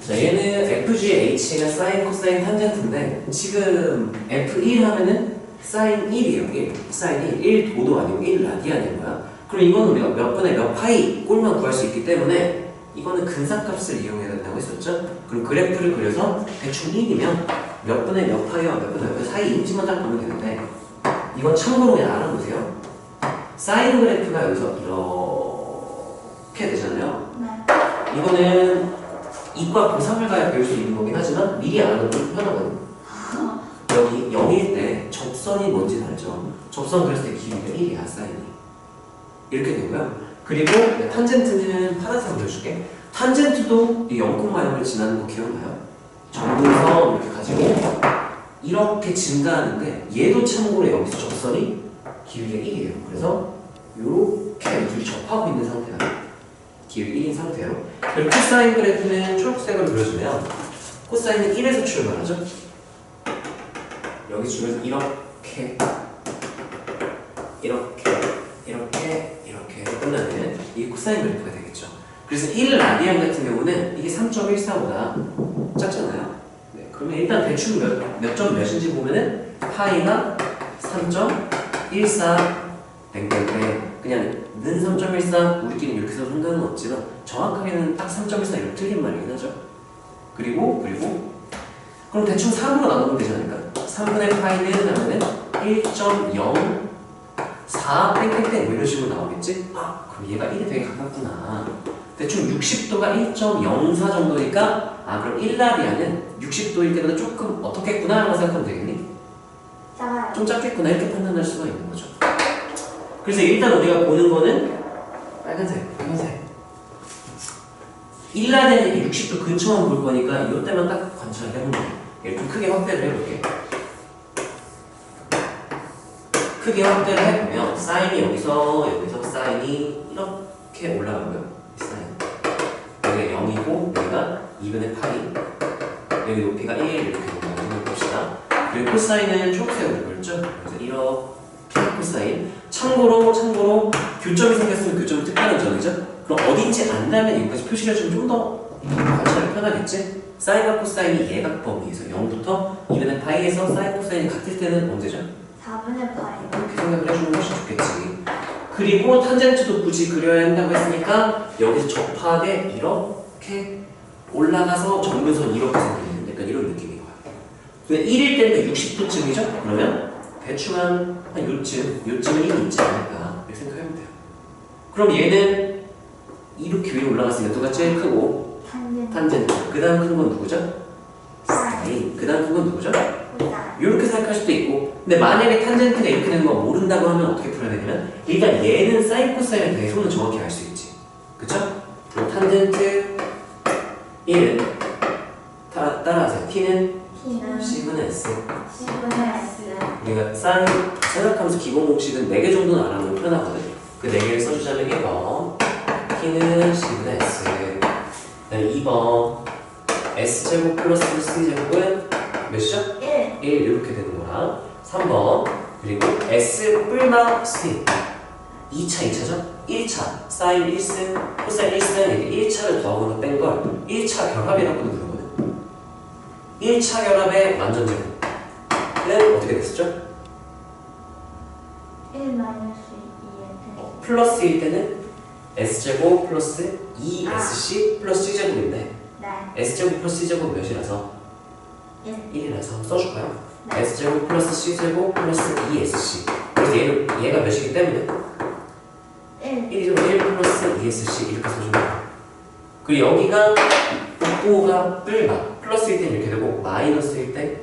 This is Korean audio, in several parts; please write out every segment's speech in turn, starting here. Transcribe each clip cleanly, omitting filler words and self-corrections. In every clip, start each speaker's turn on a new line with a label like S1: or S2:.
S1: 자, 얘는 FGH가 사인, 코사인, 탄젠트인데 지금 F1 하면은 사인 1이에요. 1. 사인 1. 1도도 아니고 1 라디안인 거야. 그럼 이거는 우리가 몇 분의 몇 파이 꼴만 구할 수 있기 때문에 이거는 근사값을 이용해야 된다고 했었죠? 그럼 그래프를 그려서 대충 1이면 몇 분의 몇 파이와 몇 분의 몇 파이 사이인지만 딱 보면 되는데 이건 참고로 그냥 알아보세요. 사인 그래프가 여기서 이렇게 되잖아요.
S2: 네.
S1: 이거는 이과 고3을 가야 배울 수 있는 거긴 하지만 미리 아는 건 편하거든요. 여기 0일 때 접선이 뭔지 알죠? 접선 그렸을 때 길이가 1이야, 사인이. 이렇게 되고요. 그리고 탄젠트는 파란색으로 그려줄게. 탄젠트도 이 0,0을 지나는 거 기억나요? 정근선 이렇게 가지고 이렇게 증가하는데 얘도 참고로 여기서 접선이 길이가 1이에요. 그래서 이렇게 둘이 접하고 있는 상태야. 길이 1인 상태로. 그리고 코사인 그래프는 초록색으로 그려주면 코사인은 1에서 출발하죠. 여기 중에서 이렇게 끝나는 이 코사인 그래프가 되겠죠. 그래서 1 라디안 같은 경우는 이게 3.14보다 작잖아요. 네, 그러면 일단 대충 몇 점 몇인지 보면은 파이가 3.14 땡땡땡 그냥 는 3.14 우리끼리 이렇게 해서 상관은 없지만 정확하게는 딱 3.14 이렇게 틀린 말이긴 하죠. 그리고 그럼 대충 3으로 나누면 되지 않을까? 3분의 파이는 하면은 1.04 땡땡땡 뭐 이런 식으로 나오겠지? 아, 그럼 얘가 1이 되게 가깝구나. 대충 60도가 1.04 정도니까 아, 그럼 1라디안은 60도일 때보다 조금 어떻겠구나 라고 생각하면 되겠니?
S2: 작아요.
S1: 좀 작겠구나 이렇게 판단할 수가 있는 거죠. 그래서 일단 우리가 보는 거는 빨간색 1라디안이 60도 근처만 볼 거니까 이때만 딱 관찰을 해보면 돼. 얘를 좀 크게 확대를 해볼게. 크게 확대를 해보면 사인이 여기서 사인이 이렇게 올라가고요. 이 사인 여기가 0이고 여기가 2분의 8이 여기 높이가 1 이렇게 올라가는 봅시다. 그리고 코사인은 초록색으로 그렸죠? 그래서 이렇게 코사인 참고로 교점이 생겼으면 교점은 특별한 점이죠? 그럼 어딘지 안다면 여기까지 표시를 해주면 좀 더 관찰이 편하겠지? 사인과 코사인이 예각 범위에서 0부터 2분의 파이에서 사인 코사인이 같을 때는 언제죠?
S2: 4분의 파이.
S1: 이렇게 생각을 해주면 훨씬 좋겠지. 그리고 탄젠트도 굳이 그려야 한다고 했으니까 여기서 접하게 이렇게 올라가서 정근선 이렇게 생기는 약간 이런 느낌인 거야. 근데 1일 때는 60도쯤이죠? 그러면 대충 한 요쯤은 1이 있지 않을까 이렇게 생각하면 돼요. 그럼 얘는 이렇게 위로 올라갔으니까 누가 제일 크고? 탄젠트. 그 다음 큰 건 누구죠? 사인. 그 다음 큰 건 누구죠? 이렇게 생각할 수도 있고. 근데 만약에 탄젠트가 이렇게 되는 거 모른다고 하면 어떻게 풀어야 되냐면 일단 얘는 사인 코사인에 대해서는 정확히 알 수 있지. 그쵸? 그럼 탄젠트 1은 따라하세요. T는 C분의 S. 우리가 사인 생각하면서 기본 공식은 4개 정도는 알아보면 편하거든. 그 4개를 써주자면 1번 T는 C분의 S. 그다음에 2번 S제곱 플러스 C제곱은 몇이죠? 1 이렇게 되는 거랑 3번 그리고 S 뿔마 C 2차죠? 1차 사인 1승 코사인 1승 이게 1차를 더하거나 뺀 걸 1차 결합이라고 부르거든. 1차 결합의 완전 제곱은 어떻게 됐었죠?
S2: 1 마이너스 2
S1: 플러스일 때는 S제곱 플러스 2SC 플러스 C제곱인데
S2: 네.
S1: S제곱 플러스 C제곱 몇이라서? 1이라서 한번 써줄까요?
S2: 네.
S1: S제곱 플러스 C제곱 플러스 2SC 그래서 얘가 몇이기 때문에 1이죠. 1 플러스 2SC 이렇게 써주면 돼요. 그리고 여기가 복부가 뿔마 플러스일 때 이렇게 되고 마이너스일 때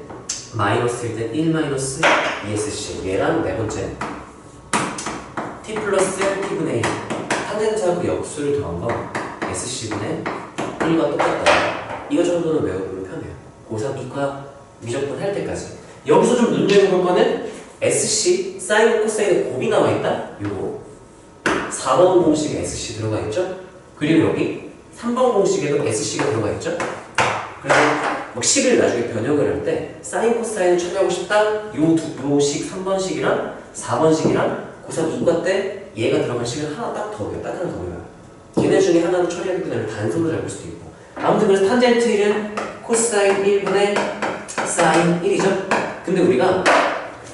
S1: 1 마이너스 2SC 얘랑 네 번째 T 플러스 T분의 1 탄젠트하고 역수를 더한 거 SC분의 1과 똑같다. 이거 정도는 외워두면 편해요. 고3 이과 미적분 할 때까지. 여기서 좀 눈여겨볼 거는 SC, 사인, 코사인의 곱이 나와 있다. 요거 4번 공식에 SC 들어가 있죠. 그리고 여기 3번 공식에도 SC가 들어가 있죠. 그래서 막 식을 나중에 변형을 할 때 사인, 코사인을 처리하고 싶다. 요 식 3번식이랑 4번식이랑 고3 이과 때 얘가 들어간 식을 하나 딱 더 외워요. 딱 하나 더 외워요. 걔네 중에 하나를 처리하기 때문에 단순으로 잡을 수도 있고 아무튼 그래서 탄젠트 1은 코사인 1분의 사인 1이죠. 근데 우리가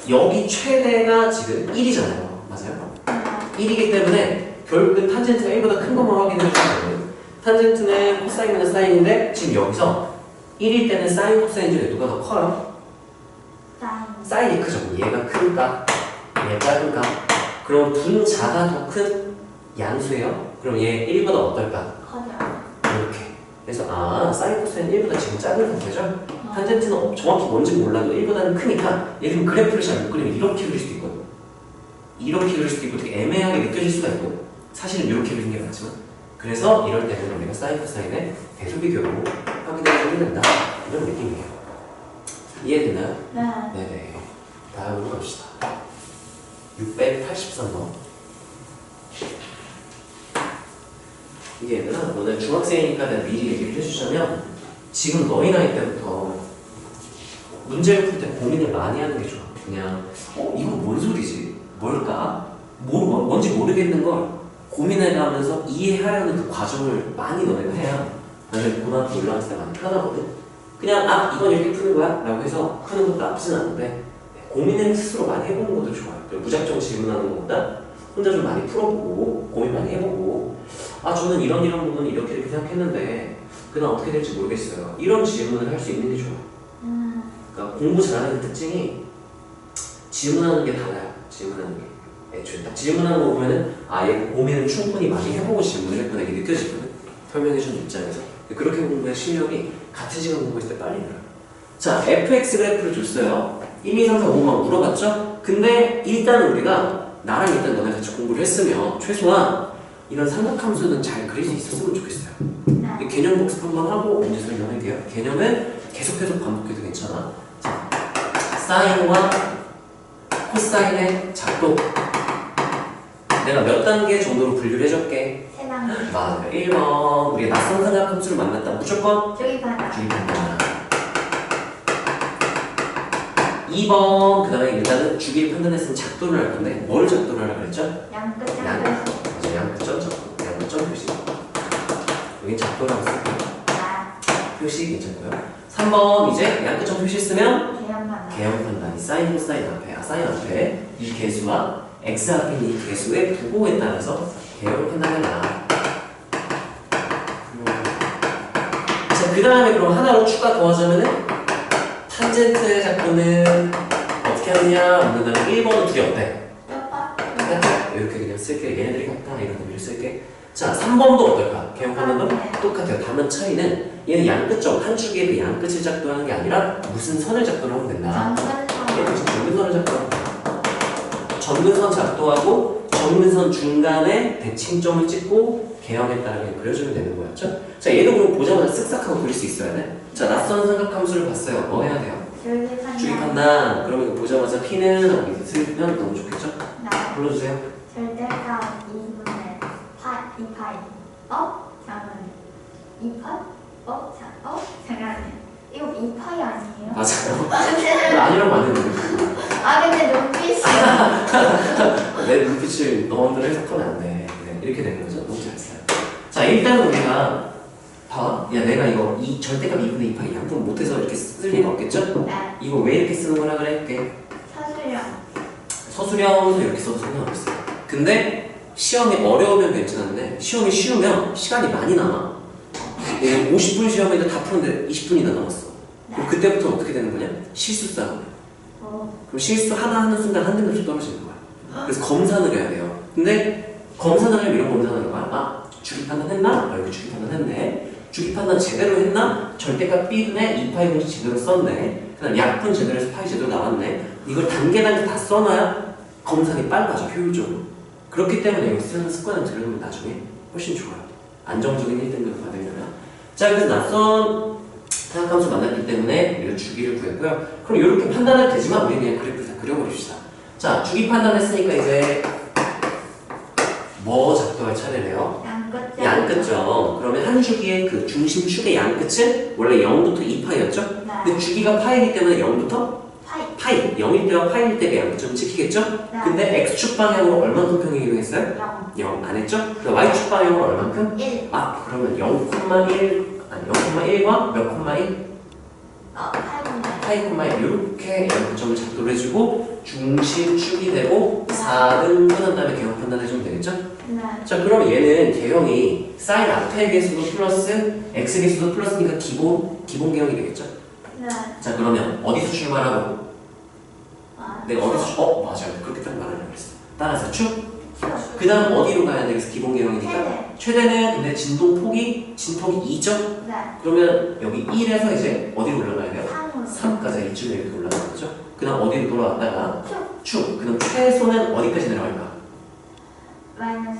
S1: 여기 최대가 지금 1이잖아요. 맞아요? 1이기 때문에 결국은 탄젠트가 1보다 큰 것만 확인해 주시면 돼요. 탄젠트는 코사인이나 사인인데 지금 여기서 1일 때는 사인 코사인 중에 누가 더 커요? 사인이 크죠. 얘가 큰가? 얘가 큰가? 그럼 분자가 더 큰 양수예요? 그럼 얘 1보다 어떨까? 이렇게. 그래서 사인 코사인 1보다 지금 작은 상태죠? 탄젠트는 정확히 뭔지 몰라도 1보다는 크니까 얘는 그래프를 잘 못 그리면 이렇게 그릴 수도 있거든. 이렇게 그릴 수도 있고 되게 애매하게 느껴질 수가 있고 사실은 이렇게 그리는 게 맞지만 그래서 이럴 때는 우리가 사인 코사인의 대소비교로 확인해주면 된다. 이런 느낌이에요. 이해됐나요?
S2: 네.
S1: 네네. 다음으로 갑시다. 683번. 이 얘들아, 너네 중학생이니까 내가 미리 얘기를 해주자면 지금 너희 나이 때부터 문제를 풀 때 고민을 많이 하는 게 좋아. 그냥 이거 뭔 소리지? 뭘까? 뭔지 모르겠는 걸 고민해가면서 이해하려는 그 과정을 많이 너네가 해야 나중에 고등학교 올라갔을 때 많이 편하거든. 그냥 이건 이렇게 푸는 거야? 라고 해서 푸는 것도 나쁘진 않은데 고민을 스스로 많이 해보는 것도 좋아요. 무작정 질문하는 것보다 혼자 좀 많이 풀어보고 고민 많이 해보고 저는 이런 부분 이렇게 생각했는데 그냥 어떻게 될지 모르겠어요. 이런 질문을 할 수 있는 게 좋아요. 그러니까 공부 잘하는 특징이 질문하는 게 달라요. 질문하는 게. 애초에 딱 질문하는 거 보면은 얘 고민을 충분히 많이 해보고 질문을 했구나 이게 느껴지거든. 설명해주는 입장에서. 그렇게 공부의 실력이 같은 시간 공부했을 때 빨리 늘어요. 자, fx 그래프를 줬어요. 1, 2, 3, 4, 5만 물어봤죠? 근데 일단 우리가 나랑 일단 너네 같이 공부를 했으면 최소한 이런 삼각함수는 잘 그릴 수 있었으면 좋겠어요. 개념 복습 한번 하고 문제 설명할게요. 개념은 계속해서 반복해도 괜찮아. 자, 사인과 코사인의 작도 내가 몇 단계 정도로 분류를 해줄게.
S2: 3단계.
S1: 맞아요. 1번 우리가 낯선 삼각함수를 만났다. 무조건
S2: 주입한다.
S1: 2번 그 다음에 일단은 주기를 판단했으면 작도를 할 건데 뭘 작도를 하려고 그랬죠?
S2: 양끝
S1: 맞아, 양끝점 작도. 양끝점 표시. 여긴 작도라고 쓸게요. 표시 괜찮고요. 3번 이제 양끝점 표시 쓰면 개형 판단이 사인 코사인 앞에 사인 앞에 이 개수와 x 앞에 있는 이 개수의 부호에 따라서 개형 판단해라. 자, 그 다음에 그럼 하나로 추가 더하자면은 탄젠트의 작도는 어떻게 하느냐 묻는다면 1번은 둘이 어때? 이렇게 그냥 쓸게. 얘네들이 같다 이런 의미를 쓸게. 자, 3번도 어떨까? 개형 판단은 똑같아요. 다만 차이는 얘는 양끝점 한 축의 그 양끝을 작도하는 게 아니라 무슨 선을 작도하면 된다. 얘는 전근선을 작도하면 된다. 전근선 작도하고 전근선 중간에 대칭점을 찍고 개형에 따라 그냥 그려주면 되는 거였죠? 자, 얘도 그럼 보자마자 쓱싹하고 그릴 수 있어야 돼. 자, 낯선 삼각함수를 봤어요. 뭐 해야 돼요? 주기 판단. 그러면 이거 보자마자 P는 여기 쓰면 너무 좋겠죠? 불러주세요.
S2: 절대값 2분의 2파이. 잠깐만요. 2파이? 잠깐만요. 이거 2파이 아니에요?
S1: 맞아요. 아니라고 안 했는데.
S2: 근데 눈빛이.
S1: 내 눈빛을 너무들 해석하면 안 돼. 네, 이렇게 되는 거죠. 너무 잘했어요. 자, 일단 우리가 봐. 야, 내가 이거 절대값 2분의 2파이 양분 못해서 이렇게 쓸 리가 없겠죠?
S2: 네.
S1: 이거 왜 이렇게 쓰는 거라 그랬게? 서술형에서 이렇게 써도 상관없어. 근데 시험이 어려우면 괜찮은데 시험이 쉬우면 시간이 많이 남아. 50분 시험인데 다 푸는데 20분이나 남았어. 그럼 그때부터 어떻게 되는 거냐? 실수 싸움이야. 그럼 실수 하나 하는 순간 한 등급씩 떨어지는 거야. 그래서 검사를 해야 돼요. 근데 검사를 하려면 이런 검사를 하는 거야. 주기 판단했나? 여기 주기 판단했네. 주기 판단 제대로 했나? 절대값 B분의 2파이 분식 제대로 썼네. 그 다음 약분 제대로 해서 파이 제대로 나왔네. 이걸 단계 다 써놔야 검사가 빨라져, 효율적으로. 그렇기 때문에 여기 쓰는 습관을 들으면 나중에 훨씬 좋아요. 안정적인 1등급을 받으려면. 자, 그래서 낯선 삼각함수 만났기 때문에 우리가 주기를 구했고요. 그럼 이렇게 판단해도 되지만 우리는 그냥 그래프를 다 그려버립시다. 자, 주기 판단했으니까 이제 뭐 작도할 차례래요? 양끝점. 그러면 한 주기의 그 중심축의 양끝은 원래 0부터 2파이였죠? 근데 주기가 파이기 때문에 0부터 파이. 0일 때와 파이일 때가 양끝점을 지키겠죠? 근데 x축 방향으로 얼만큼 평행이동 했어요? 0. 안 했죠? 그럼 y축 방향으로 얼만큼?
S2: 1.
S1: 그러면 0,1 아니야. 0,1과 몇 콤마 1?
S2: 8,1.
S1: 이렇게 M점을 작도를 해주고 중심축이 되고 4등분 한 다음에 개형 판단해주면 되겠죠?
S2: 네.
S1: 자, 그럼 얘는 개형이 사인 앞에 개수도 플러스 x 개수도 플러스니까 기본 개형이 되겠죠?
S2: 네.
S1: 자, 그러면 어디서 출발하고? 내가 어디서 맞아요. 그렇게 딱 말하려고 했어. 따라서 축. 그 다음 어디로 가야 되겠어? 기본 개형이니까. 최대는 근데 진폭이 2죠?
S2: 네.
S1: 그러면 여기 1에서 이제 어디로 올라가야 돼요?
S2: 3으로.
S1: 3까지 이쯤에 이렇게 올라가는 거죠? 그 다음 어디로 돌아왔다가
S2: 축.
S1: 그 다음 최소는 어디까지 내려갈까?
S2: 마이너스.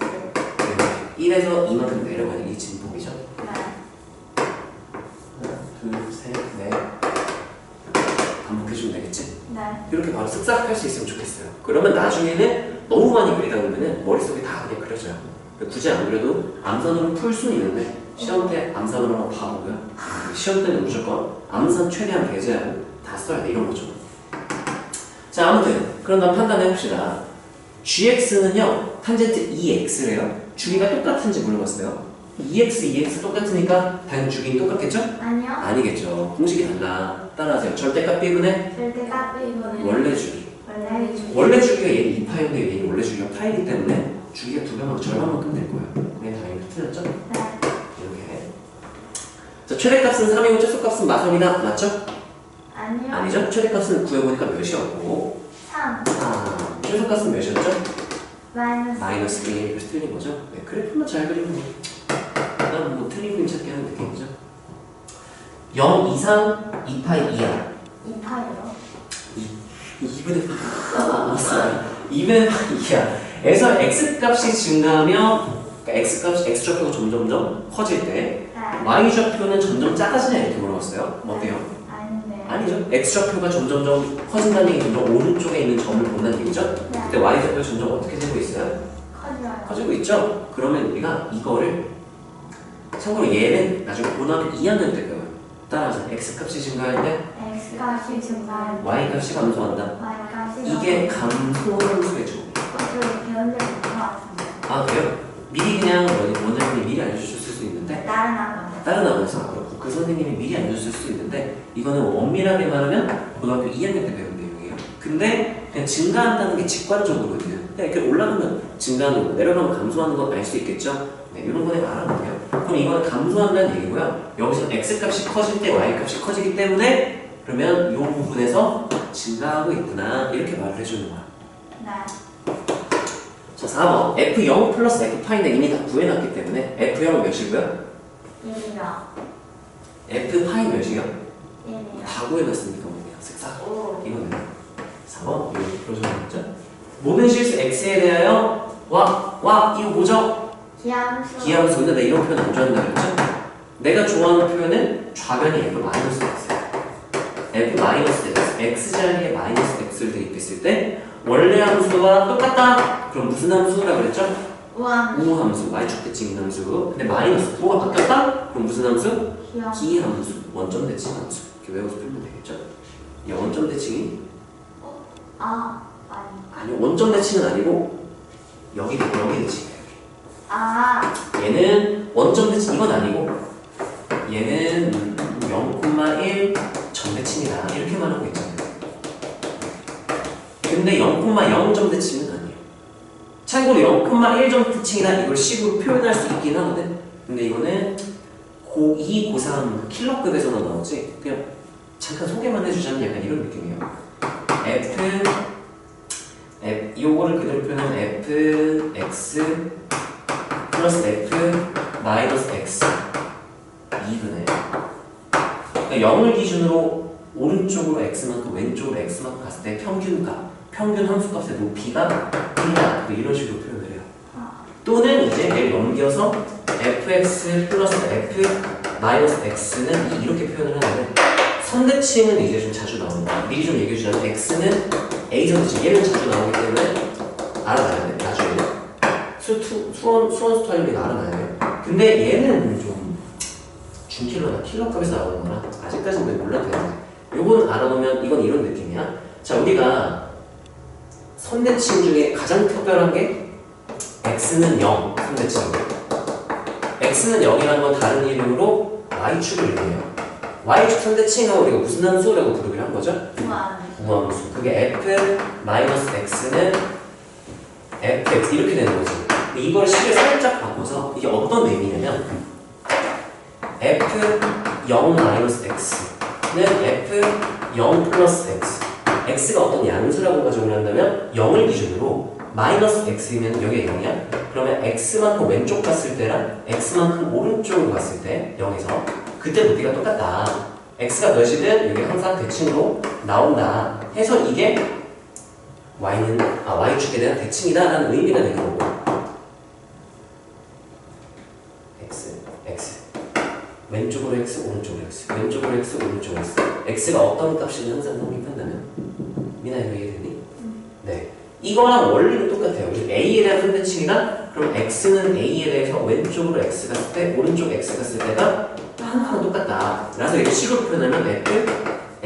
S1: 1에서 2만큼 내려가는 게 진폭이죠?
S2: 네.
S1: 하나, 둘, 셋, 넷. 반복해주면 되겠지?
S2: 네.
S1: 이렇게 바로 쓱싹 할 수 있으면 좋겠어요. 그러면 나중에는 너무 많이 그리다 보면 머릿속에 다 그냥 그려져요. 굳이 안 그려도 암산으로 풀 수는 있는데 시험 때 암산으로 바보고요. 시험 때는 무조건 암산 최대한 배제하고 다 써야 돼. 이런 거죠. 자, 아무튼 그럼 다음 판단해 봅시다. gx는요 탄젠트 2x래요. 주기가 똑같은지 물어봤어요. 2x 똑같으니까 당연히 주기는 똑같겠죠?
S2: 아니요.
S1: 아니겠죠. 공식이 달라. 따라하세요. 절대값 B분의
S2: 절대값 B분의
S1: 원래 주기. 원래 주기가 얘는 2파인데 얘는 원래 주기가 파이기 때문에 주기가 두 배만 절반만큼 될 거예요. 그게 당연히 틀렸죠?
S2: 네.
S1: 이렇게. 자, 최대값은 3이고 최소값은 마선이다. 맞죠?
S2: 아니요.
S1: 아니죠? 최대값은 구해보니까 몇이었고
S2: 3.
S1: 최소값은 몇이었죠?
S2: 마이너스
S1: 1. 그래서 틀린 거죠? 네, 그래프만 잘 그리면 그다음 뭐 틀린 그림 찾기 하는 느낌이죠? 0 이상 2파이 이하
S2: 2파이요.
S1: 2분의 2분의 이하에서 x값이 증가하며 그러니까 x좌표가 점점점 커질 때
S2: 네.
S1: y좌표는 점점 작아지냐 이렇게 물어봤어요. 어때요?
S2: 아닌데.
S1: 아니죠. x좌표가 점점점 커진다는 얘기 점점 오른쪽에 있는 점을 본다는 얘기죠.
S2: 네.
S1: 그때 y좌표가 점점 어떻게 되고 있어요?
S2: 커져요.
S1: 커지고 있죠. 그러면 우리가 이거를 참고로 얘는 나중에 고등학교 2학년 때 배워요. 따라서 x값이 증가할 때
S2: x값이 증가할 때
S1: y값이 감소한다.
S2: y값이
S1: 이게 감소함수의 조.
S2: 그것도 배운 적이 있는 것 같은데.
S1: 아, 그래요? 미리 그냥 원장님이 미리 알려주셨을 수 있는데
S2: 다른 학원에.
S1: 다른 학원에서 그렇고 그 선생님이 미리 알려줬을 수 있는데 이거는 엄밀하게 말하면 고등학교 2학년 때 배운 내용이에요. 근데 그냥 증가한다는 게 직관적으로거든요. 그냥 이렇게 올라가면 증가하는 거, 내려가면 감소하는 건 알 수 있겠죠? 네, 이런 거는 알아볼게요. 그럼 이거는 감소한다는 얘기고요. 여기서 x값이 커질 때 y값이 커지기 때문에 그러면 이 부분에서 증가하고 있구나 이렇게 말을 해주는 거야.
S2: 네.
S1: 자, 4번 f0 플러스 f파인데 이미 다 구해놨기 때문에 f0은 몇이고요?
S2: 1이요.
S1: f파이 몇이요?
S2: 1이요.
S1: 다 구해놨으니까 뭐냐 쓱싹
S2: 오.
S1: 이거는 4번 이거 풀어주면 모든 실수 x에 대하여 이거 뭐죠?
S2: 기함수.
S1: 기하함수. 근데 내가 이런 표현 안 좋아한다 그랬죠? 내가 좋아하는 표현은 좌변이 f 마이너스 x예요. f 마이너스 x x 자리에 마이너스 x를 대입했을 때 원래 함수와 똑같다. 그럼 무슨 함수라 그랬죠?
S2: 우함.
S1: 우함수, y축 대칭인 함수. 근데 마이너스 뭐가 바뀌었다? 그럼 무슨 함수?
S2: 기함.
S1: 기함수, 원점 대칭 함수. 이렇게 외워서 풀면 되겠죠? 이 원점 대칭이
S2: 아니.
S1: 아니 원점 대칭은 아니고 여기 대칭이에요.
S2: 아.
S1: 얘는 원점 대칭 이건 아니고 얘는 0,1 점대칭이다 이렇게만 하고 있잖아요. 근데 0,0점 대칭은 아니에요. 참고로 0,1점 대칭이다 이걸 식으로 표현할 수 있긴 하거든. 근데 이거는 고2, 고3 킬러급에서나 나오지. 그냥 잠깐 소개만 해주자면 약간 이런 느낌이에요. 요거를 그대로 표현하면 fx 플러스 f 마이너스 x 2분의 그러니까 0을 기준으로 오른쪽으로 x만큼 왼쪽으로 x만큼 갔을 때 평균값, 평균 함수값의 높이가 1이다. 이런 식으로 표현을 해요. 또는 이제 얘를 넘겨서 fx 플러스 f 마이너스 x는 이렇게 표현을 하는데 선대칭은 이제 좀 자주 나온다. 미리 좀 얘기해 주자면 x는 a 선대칭 얘는 자주 나오기 때문에 알아놔야 돼. 나중에 수원 스타일링 알아놔야 돼. 근데 얘는 좀 준킬러나 킬러값에서 나오는 거라 아직까지는 몰라도 되는데 요거는 알아놓으면 이건 이런 느낌이야. 자, 우리가 선대칭 중에 가장 특별한 게 x는 0 선대칭. x는 0이라는 건 다른 이름으로 y축을 의미해요. y축 상대칭하고 우리가 무슨 함수라고 부르기로 한 거죠?
S2: 무한.
S1: 무함수. 그게 f-x는 fx 이렇게 되는 거지. 근데 이걸 식을 살짝 바꿔서 이게 어떤 의미냐면 f0-x는 f0 플러스 x. x가 어떤 양수라고 가정을 한다면 0을 기준으로 마이너스 x면 여기가 0이야? 그러면 x만큼 왼쪽 갔을 때랑 x만큼 오른쪽으로 갔을 때 0에서 그때 높이가 똑같다. x가 몇이든 여기 항상 대칭으로 나온다 해서 이게 y축에 대한 대칭이다 라는 의미가 되는 거고 x 왼쪽으로 x, 오른쪽으로 x 왼쪽으로 x, 오른쪽으로 x x가 어떤 값이든 항상 성립한다면 미나 이거 이해되니? 네, 이거랑 원리는 똑같아요. a에 대한 상대칭이나 그럼 x는 a에 대해서 왼쪽으로 x 갔을 때 오른쪽 x 갔을 때가 항상 똑같다. 그래서 이렇게 식으로 표현하면 f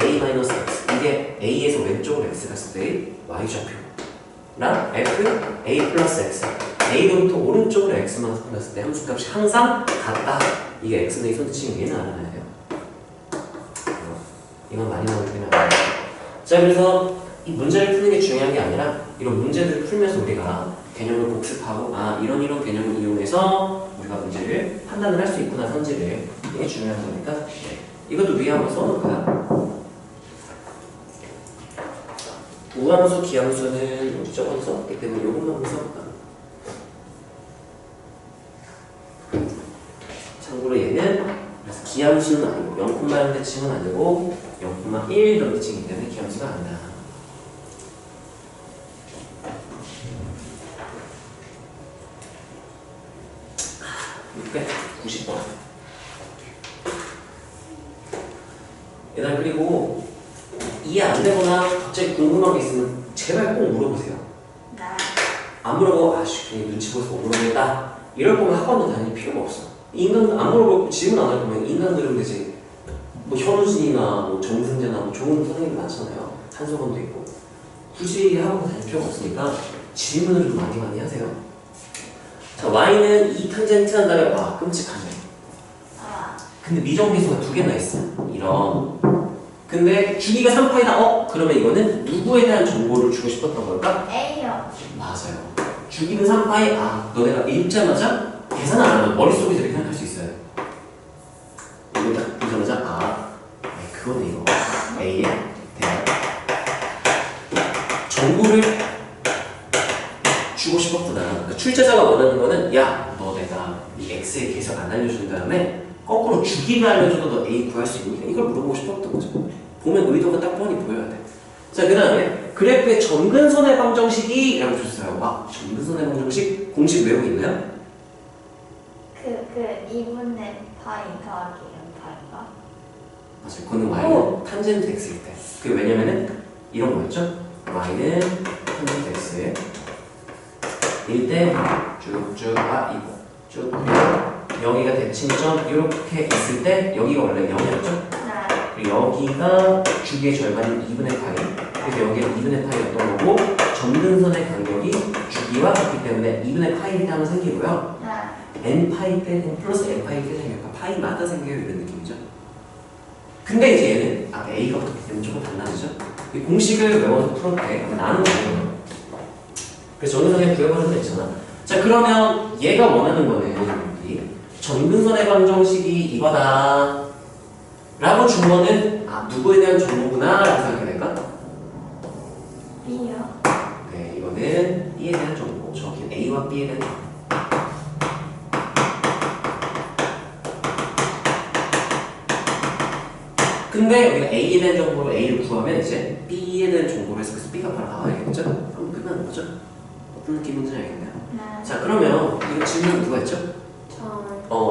S1: a-x 이게 a에서 왼쪽으로 x 갔을 때의 y좌표랑 f a 플러스 x a로부터 오른쪽으로 x만 갔을 때 함수값이 항상 같다. 이게 x는 a 선대칭이 얘는 알아놔야 돼요. 이건 많이 나오기 때문에 알아요. 자, 그래서 이 문제를 푸는 게 중요한 게 아니라 이런 문제들을 풀면서 우리가 개념을 복습하고 이런 개념을 이용해서 우리가 문제를 판단을 할 수 있구나 선지를 이게 중요한 거니까 이것도 위에 한번 써놓을 거야. 우함수, 기함수는 여기 저번에 써봤기 때문에 요것만 한번 써볼까. 참고로 얘는 그래서 기함수는 아니고 0,0 대칭은 아니고 0,1 대칭이기 때문에 기함수가 아니다. 690번. 얘들아, 그리고 이해 안 되거나 갑자기 궁금한 게 있으면 제발 꼭 물어보세요.
S2: 네.
S1: 안 물어보고 그냥 눈치 보여서 못 물어보겠다 이럴 거면 학원도 다닐 필요가 없어. 인간 안 물어보고 질문 안 할 거면 인간들은 되지. 뭐 현우진이나 뭐 정승재나 뭐 좋은 선생님들 많잖아요. 한소건도 있고. 굳이 학원 다닐 필요가 없으니까 질문을 좀 많이 하세요. 자, y는 2 탄젠트 한 다음에 와 끔찍하네. 근데 미정계수가 2개나 있어. 이런. 근데 주기가 3파이다. 그러면 이거는 누구에 대한 정보를 주고 싶었던 걸까?
S2: A요.
S1: 맞아요. 주기는 3파이. 너네가 읽자마자 계산 안 하면 머릿속에서 이렇게 생각할 수 있어요. 이거 딱 보자마자 그거네 이거. A에 대한 정보를 주고 싶었구나. 그러니까 출제자가 원하는 거는 야, 너 내가 이 x의 계속 안 알려준 다음에 거꾸로 주기를 알려줘도 너 a 구할 수 있니? 이걸 물어보고 싶었던 거죠. 보면 의도가 딱 뻔히 보여야 돼. 자, 그 다음에 그래프의 점근선의 방정식이 라고 줬어요. 점근선의 방정식 공식 외우고 있나요?
S2: 2분의 파이 더하기 0파이가?
S1: 맞아요. 그거는 y는 탄젠트 x일 때. 그게 왜냐면은 이런 거였죠? y는 탄젠트 x에 일때 쭉쭉 이거 쭉 여기가 대칭점 이렇게 있을 때 여기가 원래 0이었죠?
S2: 네.
S1: 그리고 여기가 주기의 절반인 2분의 파이. 그래서 여기가 2분의 파이였던 거고 점근선의 간격이 주기와 같기 때문에 2분의 파이 하면 생기고요.
S2: 네.
S1: n파이 때 플러스 n파이 때 생겨요. 파이마다 생겨요. 이런 느낌이죠. 근데 이제 얘는 a가 어떻기 때문에 조금 달라지죠. 이 공식을 외워서 풀어도 돼. 나는 거예요. 그래서 점근선의 구해버리는 거 있잖아. 자, 그러면 얘가 원하는 거는 점근선의 방정식이 이거다 라고 준 거는 누구에 대한 정보구나 라고 생각해야 될까?
S2: B요.
S1: 네, 이거는 B에 대한 정보. 정확히 A와 B에 대한 정보. 근데 우리가 A에 대한 정보로 A를 구하면 이제 B에 대한 정보를 해서 그래서 B가 바로 나와야겠죠? 그럼 끝나는 거죠? 어떤 느낌인지 알겠나요?
S2: 네.
S1: 자, 그러면 이거 질문 누가 했죠?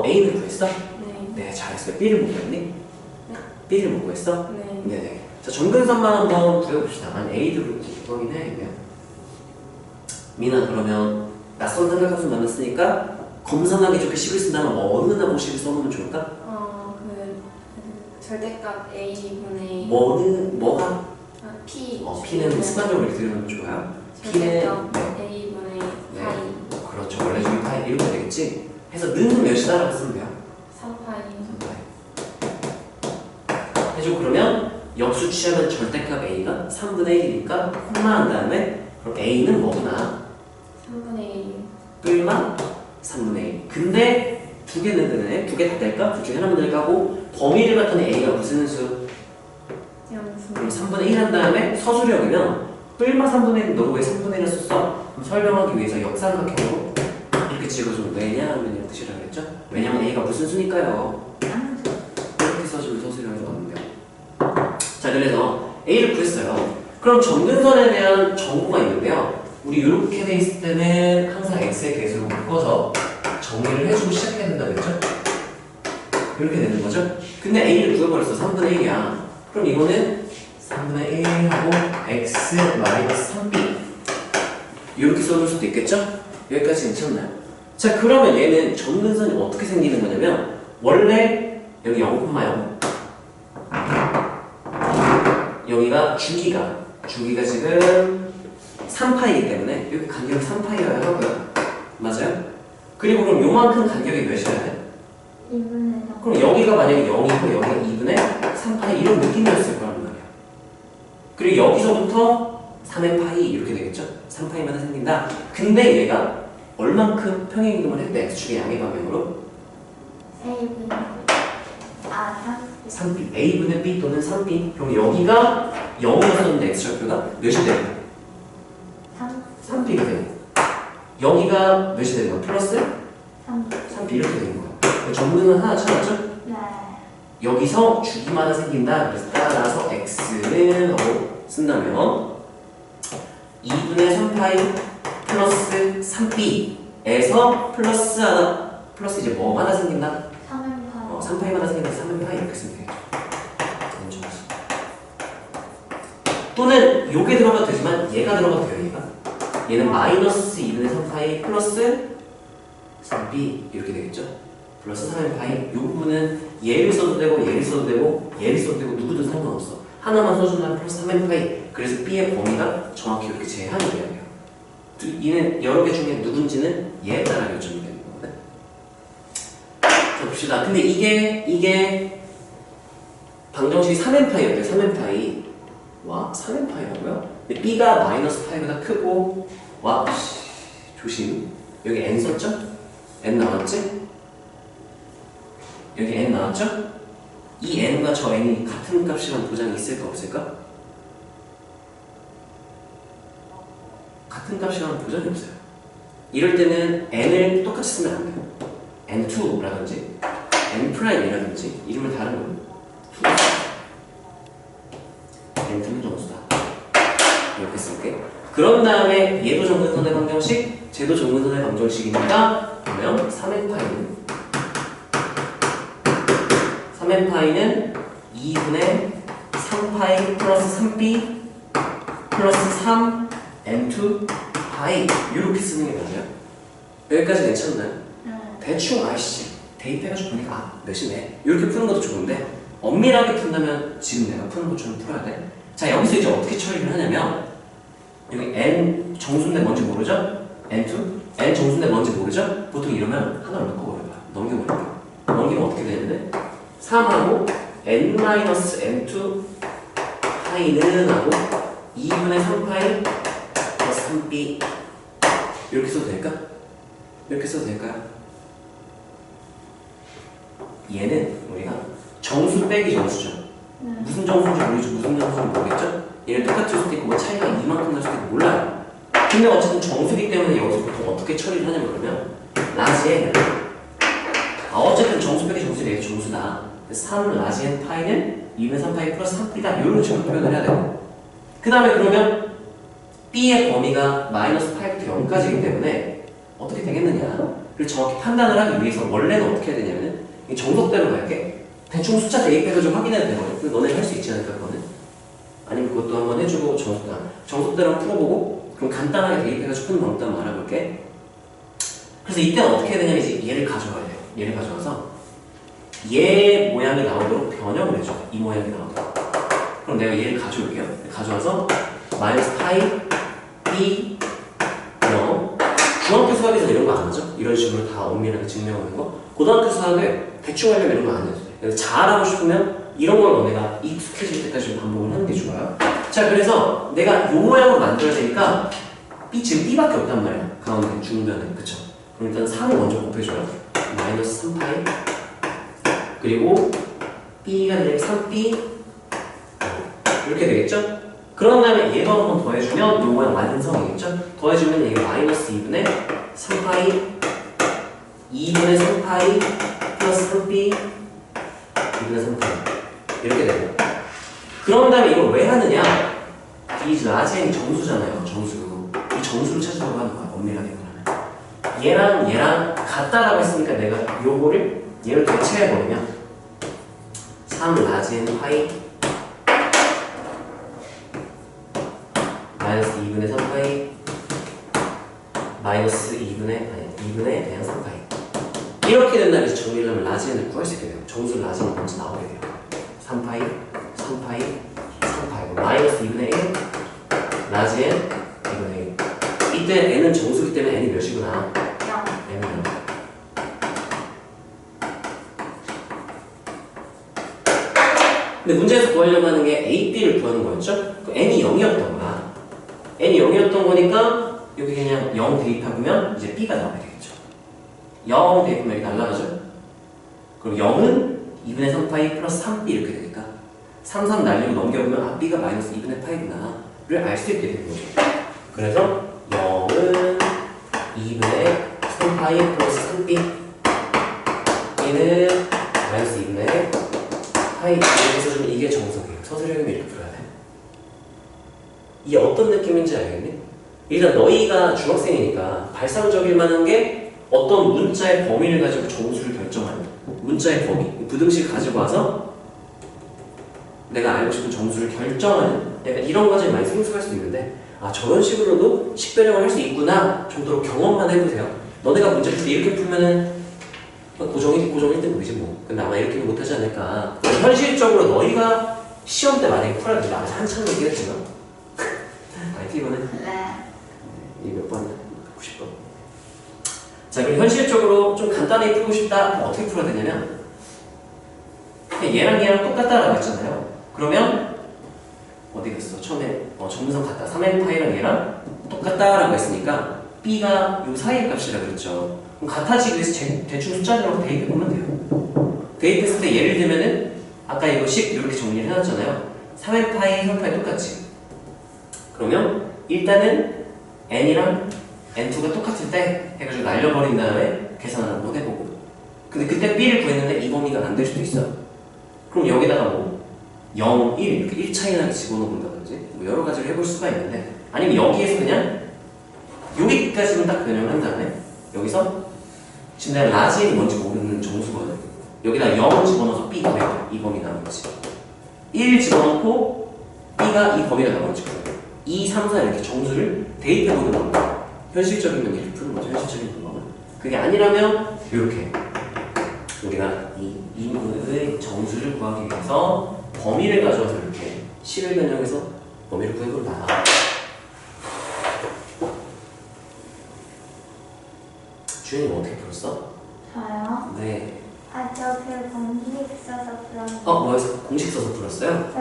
S1: A를 구했어?
S2: 네.
S1: 네, 잘했어요. B를 못 구했니?
S2: 네.
S1: B를 못 구했어?
S2: 네.
S1: 네네. 자, 점근선만 한번 구해봅시다. A를 구하긴 해야겠네요. 미나, 그러면 낯선 삼각함수 만났으니까 검산하기 좋게 식을 쓴다면 어느 나머지를 써놓으면 좋을까?
S3: 절대값 A분의
S1: 뭐가?
S3: P.
S1: P는 습관적으로 이렇게 들으면 좋아요. P는
S3: 절대값 A분의
S1: 네.
S3: 파이.
S1: 그렇죠. 원래 주기 파이 이렇게 되겠지? 해서 는 몇이다라고 쓰면 돼요.
S3: 3파이.
S1: 해줘. 그러면 역수 취하면 절대값 a가 3분의 1이니까 콤마한 다음에 그럼 a는 뭐구나?
S3: 3분의 1.
S1: 뿔마 3분의 1. 근데 두 개는 되네. 두 개 다 될까? 둘 중에 하나만 될까고 범위를 봤더니 a가 무슨 수? 그럼 3분의 1 한 다음에 서술형이면 뿔마 3분의 1 너도 왜 3분의 1을 썼어? 그럼 설명하기 위해서 역삼각형으로 이렇게 찍어줘. 왜냐하면 이런 뜻이라 그랬죠? 왜냐면 a가 무슨 수니까요. 이렇게 써주면 서술형이 나오는데요. 자, 그래서 a를 구했어요. 그럼 점근선에 대한 정보가 있는데요. 우리 이렇게 돼 있을 때는 항상 x의 개수로 바꿔서 정리를 해주고 시작해야 된다고 했죠? 이렇게 되는 거죠? 근데 a를 구해버렸어. 3분의 1이야. 그럼 이거는 3분의 1하고 x 마이너스 3b 이렇게 써줄 수도 있겠죠? 여기까지 괜찮나요? 자, 그러면 얘는 점근선이 어떻게 생기는 거냐면 원래 여기 0,0 여기가 주기가 지금 3파이기 때문에 여기 간격이 3파이여야 하고요. 맞아요? 그리고 그럼 요만큼 간격이 몇이어야 돼?
S2: 2분의 3.
S1: 그럼 여기가 만약에 0이고 여기가 2분의 3파이 이런 느낌이었을 거란 말이야. 그리고 여기서부터 3n파이 이렇게 되겠죠? 3파이마다 생긴다. 근데 얘가 얼만큼 평행이동을 했대? x축의 양의 방향으로?
S2: A분의 3.
S1: 3b, a분의 b 또는 3b. 그럼 여기가 0이었었는데 x좌표가 몇이 되는
S2: 3.
S1: 3b가 되는 거야. 여기가 몇이 되는 거야? 플러스
S2: 3.
S1: 3b 이렇게 되는 거야. 점근은 하나 찾았죠?
S2: 네.
S1: 여기서 주기마다 생긴다. 그래서 따라서 x는 쓴다면 2분의 3파이 플러스 3b에서 플러스 하나 플러스 이제 뭐 하나 생긴다?
S2: 3n파이.
S1: 3파이마다 생긴다. 3파이 이렇게 쓰면 되겠죠. 또는 요게 들어가도 되지만 얘가 들어가도 돼요. 얘는 마이너스 2분의 3파이 플러스 3b 이렇게 되겠죠. 플러스 3n파이. 요 부분은 얘를 써도 되고 얘를 써도 되고 얘를 써도 되고 누구든 상관없어. 하나만 써준다면 플러스 3n파이. 그래서 b의 범위가 정확히 이렇게 제한이 돼야 돼요. 얘는 여러 개 중에 누군지는 얘에 따라 결정이 되는 거거든. 자, 봅시다. 근데 이게 방정식이 3n파이였대요. 3n파이. 와, 3n파이라고요? 근데 b가 마이너스 파이보다 크고 와, 조심. 여기 n 썼죠? n 나왔지? 여기 n 나왔죠? 이 n과 저 n이 같은 값이란 보장이 있을까 없을까? 같은 값이라는 보장이 없어요. 이럴 때는 n을 똑같이 쓰면 안 돼요. n2라든지 n'이라든지 이름을 다른 걸로 n2는 정수다. 이렇게 쓸게. 그런 다음에 얘도 점근선의 방정식, 쟤도 점근선의 방정식이니까 그러면 3n파이는 2분의 3파이 플러스 3b 플러스 3 n2 파이 이렇게 쓰는 게 맞아요. 여기까지 괜찮나요? 대충 아이씨 대입해가지고 보니까 몇이네 이렇게 푸는 것도 좋은데 엄밀하게 푼다면 지금 내가 푸는 것처럼 풀어야 돼. 자, 여기서 이제 어떻게 처리를 하냐면 여기 n 정수인데 뭔지 모르죠? n2? n 정수인데 뭔지 모르죠? 보통 이러면 하나를 묶어버려봐. 넘겨버릴게요. 넘기면 어떻게 되는데 3하고 n-n2 파이는 하고 2분의 3파이 플러스 3b 이렇게 써도 될까? 이렇게 써도 될까요? 얘는 우리가 정수 빼기 정수죠. 무슨 정수인지 모르죠. 무슨 정수인지 모르겠죠? 얘는 똑같을 수도 있고 뭐 차이가 이만큼 날 수도 있고 몰라요. 근데 어쨌든 정수기 때문에 여기서 보통 어떻게 처리를 하냐면 그러면 라지에 어쨌든 정수 빼기 정수에 얘도 정수다. 3 라지엔 파이는 2분의 3파이 플러스 3b다. 이런 식으로 표현을 해야 돼요. 그 다음에 그러면 b의 범위가 마이너스 파이부터 0까지이기 때문에 어떻게 되겠느냐를 정확히 판단을 하기 위해서 원래는 어떻게 해야 되냐면은 이 정석대로 갈게. 대충 숫자 대입해서 좀 확인해도 되거든. 근데 너네 할 수 있지 않을까 그거는? 아니면 그것도 한번 해주고 정석대로 풀어보고 그럼 간단하게 대입해가지고 푸는 방법 한번 알아볼게. 그래서 이때는 어떻게 해야 되냐면 이제 얘를 가져와야 돼요. 얘를 가져와서 얘 모양이 나오도록 변형을 해줘. 이 모양이 나오도록. 그럼 내가 얘를 가져올게요. 가져와서 마이너스 파이 b 0 중학교 수학에서 이런 거 안 하죠? 이런 식으로 다 엄밀하게 증명하는 거. 고등학교 수학을 대충 하려면 이런 거 안 해도 돼. 그래서 잘하고 싶으면 이런 걸 너네가 익숙해질 때까지 좀 반복을 하는 게 좋아요. 자, 그래서 내가 요 모양으로 만들어야 되니까 B 지금 B밖에 없단 말이야. 가운데 중변에. 그쵸? 그럼 일단 3을 먼저 곱해줘요. 마이너스 3파이 그리고 B가 되면 3B 이렇게 되겠죠? 그런 다음에 얘도 한 번 더해주면 요 모양 완성이겠죠? 더해주면 이게 마이너스 2분의 3파이 2분의 3파이 플러스 3B 2분의 3파이 이렇게 되고 그런 다음에 이걸 왜 하느냐? 이 라지엔이 정수잖아요. 정수. 이 정수를 찾으려고 하는 거야. 엄밀하게 말하면. 얘랑 같다라고 했으니까 내가 요거를 얘를 대체해버리면 3 라지엔 파이 마이너스 2분의 3파이 마이너스 2분의 그냥 3파이 이렇게 된다면 이제 정리를 하면 라지엔을 구할 수 있게 돼요. 정수 라지엔이 먼저 나오게 돼요. 3파이 3파이 3파이 마이너스 2분의 1 라지엔 2분의 1 이때 n은 정수기 때문에 n이 몇이구나? 0. n은 0. 근데 문제에서 구하려고 하는 게 a, b를 구하는 거였죠? 그 n이 0이었던 거야. n이 0이었던 거니까 여기 그냥 0 대입하면 이제 b가 나오게 되겠죠. 0 대입하면 여기 날라가죠? 그럼 0은 2분의 3파이 플러스 3b 이렇게 되니까 3, 3 날리고 넘겨보면 아 b가 마이너스 2분의 파이구나 를 알 수 있게 되는 거죠. 그래서 0은 2분의 3파이 플러스 3b 얘는 마이너스 2분의 파이 이렇게 써주면 이게 정석이에요. 서술형이면 이렇게 풀어야 돼. 이게 어떤 느낌인지 알겠니? 일단 너희가 중학생이니까 발상적일 만한 게 어떤 문자의 범위를 가지고 정수를 결정하는 문자의 범위, 부등식 가지고 와서 내가 알고 싶은 정수를 결정하는 약간 이런 과정이 많이 생소할 수 있는데 아 저런 식으로도 식변형을 할 수 있구나 정도로 경험만 해보세요. 너네가 문제 풀 때 이렇게 풀면은 고정 1등급이지 뭐. 근데 아마 이렇게는 못하지 않을까. 현실적으로 너희가 시험 때 만약에 풀어야 된다. 아직 한참 얘기 했지만 알지 이거는?
S2: 네.
S1: 이게 몇 번? 90번. 자 그럼 현실적으로 좀 간단히 풀고 싶다. 그럼 어떻게 풀어야 되냐면 그냥 얘랑 똑같다라고 했잖아요. 그러면 어디 갔어? 처음에 정문선 같다. 3n파이랑 얘랑 똑같다라고 했으니까 b가 요 사이의 값이라 그랬죠. 그럼 같아지기 위해서 대충 숫자들하고 대입해보면 돼요. 대입했을 때 예를 들면은 아까 이거 10 이렇게 정리를 해놨잖아요. 3n파이, 3파이 똑같지? 그러면 일단은 n이랑 n2가 똑같을 때 해가지고 날려버린 다음에 계산을 한번 해보고 근데 그때 b를 구했는데 이 범위가 안 될 수도 있어. 그럼 여기다가 뭐 0, 1 이렇게 1 차이나게 집어넣는다든지 뭐 여러 가지를 해볼 수가 있는데 아니면 여기에서 그냥 여기까지는 딱 변형을 한 다음에 여기서 지금 내가 라지엔이 뭔지 모르는 정수거든. 여기다 0 집어넣어서 b 구해요. 이 범위 나온 거지. 1 집어넣고 b가 이 범위가 나온 거지. 2, 3, 4 이렇게 정수를 대입해보는 방법. 현실적이면 이렇게 푸는 거죠. 현실적인 방법은. 그게 아니라면 이렇게 우리가 이 인물의 정수를 구하기 위해서 범위를 가져와서 이렇게 식을 변형해서 범위를 구해본다. 주연이는 어떻게 풀었어?
S2: 저요?
S1: 네.
S2: 저 그 공식 써서 풀었는데.
S1: 뭐였어? 공식 써서 풀었어요?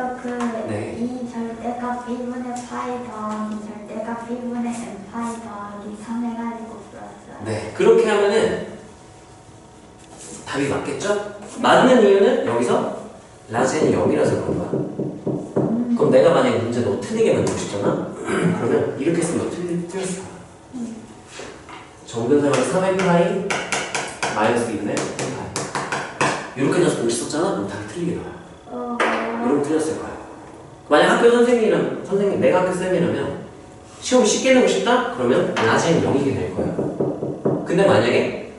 S1: 네.
S2: 이 절대값 1분의 파이 더하기 절대값 1분의 n 파이 더하기 3 해가지고 풀었어요.
S1: 네. 그렇게 하면은 답이 맞겠죠? 맞는 이유는 여기서 라지엔이 0이라서 그런 거야. 그럼 내가 만약에 문제 너 틀리게 만들고 싶잖아? 그러면 이렇게 쓰면 너 틀렸어. 정근사만 3의 파이 마이너스 2분의 3파이 이렇게 넣어서 공식 썼잖아? 그럼 답이 틀리게 나와요. 이러면 틀렸을 거야. 만약 학교 선생님 내가 학교 쌤이라면 시험 쉽게 내고 싶다? 그러면 라지엔 0이게 될 거야. 근데 만약에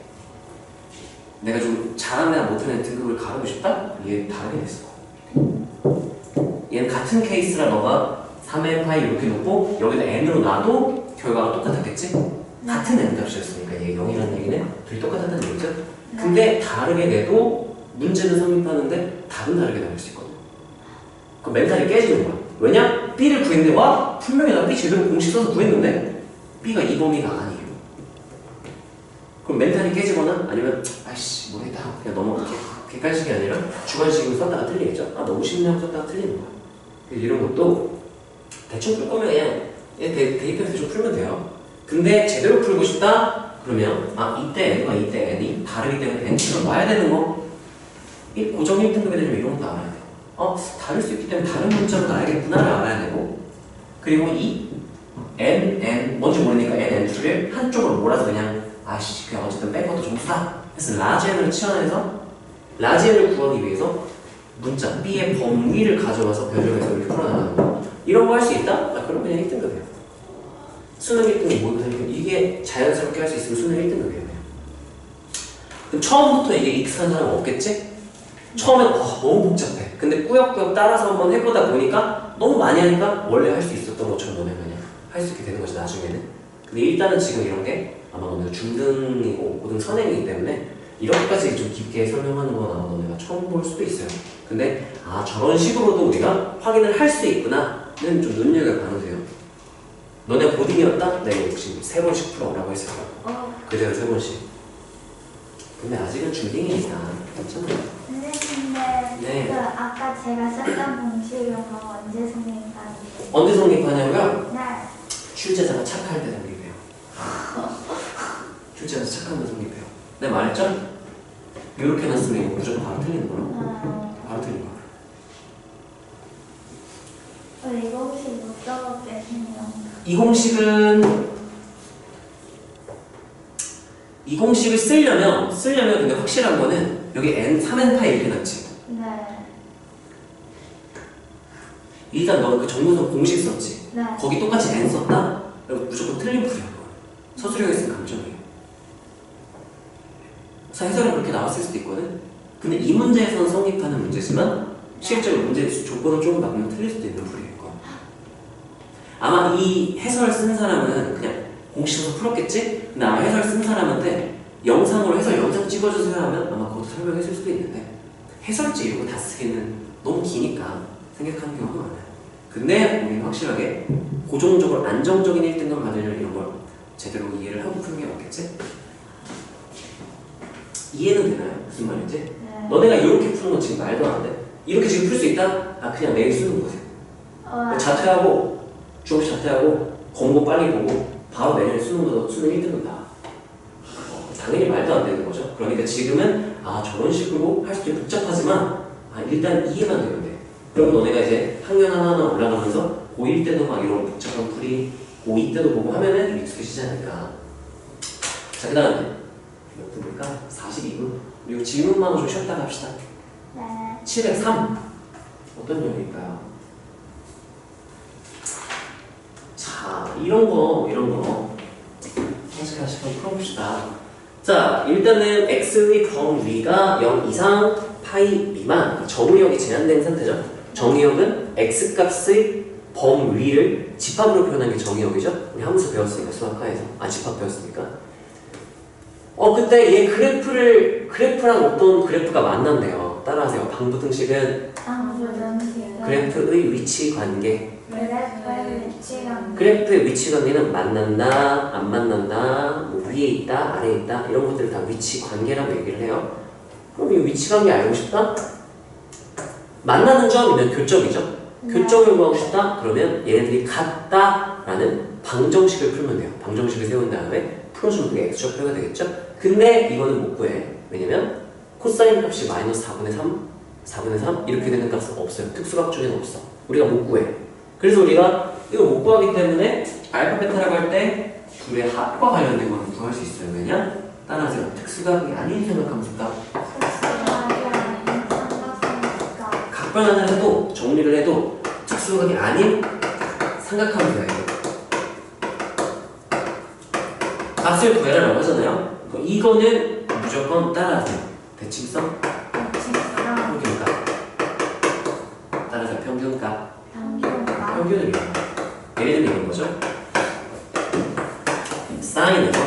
S1: 내가 좀 잘하는 애나 못하는 애 등급을 가르고 싶다? 얘 다르게 됐을 거야. 얘는 같은 케이스라 너가 3의 파이 이렇게 놓고 여기다 n으로 놔도 결과가 똑같았겠지? 같은 n 값이었으니까 얘 0이라는 얘기는 둘이 똑같았다는 얘기죠? 근데 다르게 내도 문제는 성립하는데 답은 다르게 나올 수 있거든. 그럼 멘탈이 깨지는 거야. 왜냐? b를 구했는데 와? 분명히 나 b 제대로 공식 써서 구했는데 b가 이 범위가 아니에요. 그럼 멘탈이 깨지거나 아니면 아이씨 모르겠다 그냥 넘어갈게 객관식이 아니라 주관식으로 썼다가 틀리겠죠? 아 너무 쉽네요 썼다가 틀리는 거야. 이런 것도 대충 풀 거면 그냥 대입해서 좀 풀면 돼요. 근데 제대로 풀고 싶다? 그러면 이때 n과 이때 n이 다르기 때문에 n처럼 놔야 되는 거. 고정 1등급이 되려면 이런 것도 알아야 돼. 다를 수 있기 때문에 다른 문자로 알겠구나를 알아야 되고, 그리고 이 n 뭔지 모르니까 n2를 한쪽으로 몰아서 그냥 그냥 어쨌든 뺀 것도 점수다 해서 라지 n을 치환해서 라지 n을 구하기 위해서 문자 b의 범위를 가져와서 변형해서 이렇게 풀어나가는 거. 이런 거 할 수 있다? 그럼 그냥 1등급이에요. 수능 1등급 모의고사 이게 자연스럽게 할 수 있으면 수능 1등급이에요. 그럼 처음부터 이게 익숙한 사람은 없겠지? 처음엔 너무 복잡해. 근데 꾸역꾸역 따라서 한번 해보다 보니까 너무 많이 하니까 원래 할 수 있었던 것처럼 너네 그냥 할 수 있게 되는 거지 나중에는. 근데 일단은 지금 이런 게 아마 너네가 중등이고 고등 선행이기 때문에 이렇게까지 좀 깊게 설명하는 건 아마 너네가 처음 볼 수도 있어요. 근데 저런 식으로도 우리가 확인을 할 수 있구나는 좀 눈여겨봐도 돼요. 너네 고딩이었다? 네, 지금 3번씩 풀어오라고 했어요. 그대로 3번씩. 근데 아직은 중딩이니까 괜찮아요.
S2: 선생님,
S1: 네.
S2: 그 아까 제가 썼던 공식은 언제 성립하는지?
S1: 언제 성립하냐고요?
S2: 네.
S1: 출제자가 착할 때 성립해요. 출제자가 착하면 성립해요. 내가 말했죠? 이렇게 놨으면 이거 무조건 바로 틀리는 거라고. 바로 틀린 거야.
S2: 이거 혹시 못 써봤겠네요.
S1: 이 공식을 쓰려면 근데 확실한 거는 여기 n 3n파이 이렇게 놨지.
S2: 네.
S1: 일단 너 그 정문선 공식 썼지.
S2: 네.
S1: 거기 똑같이 n 썼다? 그리고 무조건 틀린 풀이야. 서술형에 쓰는 감정이에요. 그래서 해설은 그렇게 나왔을 수도 있거든. 근데 이 문제에서는 성립하는 문제지만 실제로 문제 조건을 조금 바꾸면 틀릴 수도 있는 풀이일 거야. 아마 이 해설 쓴 사람은 그냥 공식에서 풀었겠지? 근데 아마 해설 쓴 사람한테 영상으로 해설 영상 찍어주세요 하면 아마 그것도 설명했을 수도 있는데 해설지 이런 거 다 쓰기는 너무 기니까 생각하는 경우가 많아요. 근데 우리는 확실하게 고정적으로 안정적인 1등급 받으려면 이런 걸 제대로 이해를 하고 푸는 게 맞겠지? 이해는 되나요? 무슨 말인지?
S2: 네.
S1: 너네가 이렇게 푸는 건 지금 말도 안 돼. 이렇게 지금 풀 수 있다? 그냥 내일 수능 보세요. 자퇴하고 중학교 자퇴하고 검고 빨리 보고 바로 내년 수능 1등급 나. 당연히 말도 안 되는 거죠. 그러니까 지금은 저런 식으로 할 수 있게 복잡하지만 일단 이해만 되면 돼. 그럼 너네가 이제 학년 하나하나 올라가면서 고1 때도 막 이런 복잡한 풀이 고2 때도 보고 하면은 좀 익숙해지지 않을까. 자, 그 다음에 몇 분일까? 42분. 그리고 질문만 좀 쉬었다 갑시다.
S2: 네.
S1: 703 어떤 내용일까요? 자, 이런 거 하나씩 한번 풀어봅시다. 자, 일단은 x의 범위가 0 이상 파이 미만 정의역이 제한된 상태죠. 정의역은 x값의 범위를 집합으로 표현한 게 정의역이죠. 우리 함수 배웠으니까 수학과에서 집합 배웠으니까. 그때 얘 그래프랑 어떤 그래프가 만난대요. 따라하세요. 방부등식은 그래프의 위치 관계. 그래프의 위치 관계는 만난다, 안 만난다, 뭐 위에 있다, 아래에 있다 이런 것들을 다 위치 관계라고 얘기를 해요. 그럼 이 위치 관계 알고 싶다? 만나는 점이면 교점이죠. 교점을 구하고 싶다? 그러면 얘네들이 같다라는 방정식을 풀면 돼요. 방정식을 세운 다음에 풀어주면 그게 x좌표가 되겠죠? 근데 이거는 못 구해. 왜냐면 코사인 값이 마이너스 4분의 3 이렇게 되는 값은 없어요. 특수각 중에는 없어. 우리가 못 구해. 그래서 우리가 이거 못 구하기 때문에 알파 베타라고 할 때 둘의 합과 관련된 거는 구할 수 있어요. 왜냐? 따라하세요. 특수각이 아닌 삼각함수값. 각변환을 해도 정리를 해도 특수각이 아닌 삼각함수예요. 값을 구해라라고 하잖아요. 이거는 무조건 따라하세요. 대칭성, 평균값. 따라서 평균값. 평균을 이용해요. 예를 들면 이런 거죠. 사인에서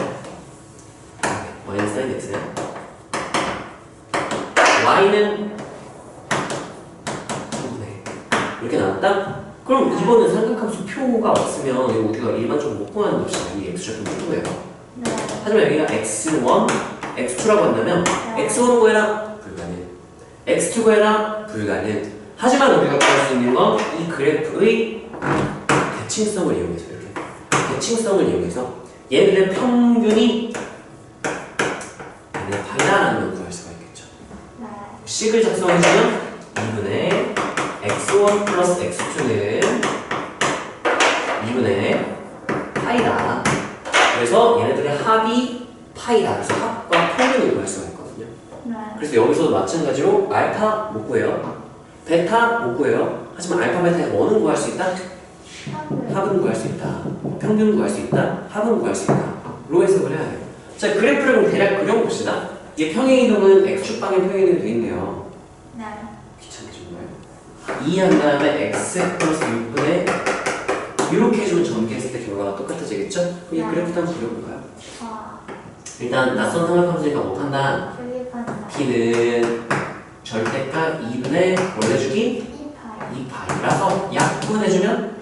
S1: y는 사인 x네. y는 이렇게 나왔다? 그럼 이거는 삼각함수 표가 없으면 이거 우리가 일반적으로 못 구하는 것이다. 이 x좌표 표예요. 하지만 여기가 x1, x2라고 한다면 x1은 구해라. 불가능. x 투구해라 불가능. 하지만 우리가 구할 수 있는 건 이 그래프의 대칭성을 이용해서 이렇게 대칭성을 이용해서 얘네들의 평균이 얘네 파이다라는 걸 구할 수가 있겠죠.
S2: 네.
S1: 식을 작성해주면 2분의 x1 플러스 x2는 2분의 파이다. 그래서 얘네들의 합이 파이다. 그래서 합과 평균을 구할 수가 있거든요.
S2: 네.
S1: 그래서 여기서도 마찬가지로 알파 못 구해요. 베타 못 구해요. 하지만 알파, 베타의 뭐는 구할 수 있다? 합은 구할 수 있다. 평균 구할 수 있다. 합은 구할 수 있다. 로 해석을 해야 돼요. 자, 그래프를 그럼 대략 그려봅시다. 이게 평행이동은 x축 방향 평행이동이 되어 있네요.
S2: 네.
S1: 귀찮게 정말. 2 한 다음에 x 플러스 6분의 이렇게 해주면 전개했을 때 결과가 똑같아지겠죠? 그럼 이
S2: 네.
S1: 그래프도 한번 그려볼까요?
S2: 와.
S1: 일단 낯선 삼각함수니까 못한다.
S2: 줄이판다.
S1: t는 절대값 2분의 원래 주기
S2: 2파이.
S1: 2파이라서 약분해주면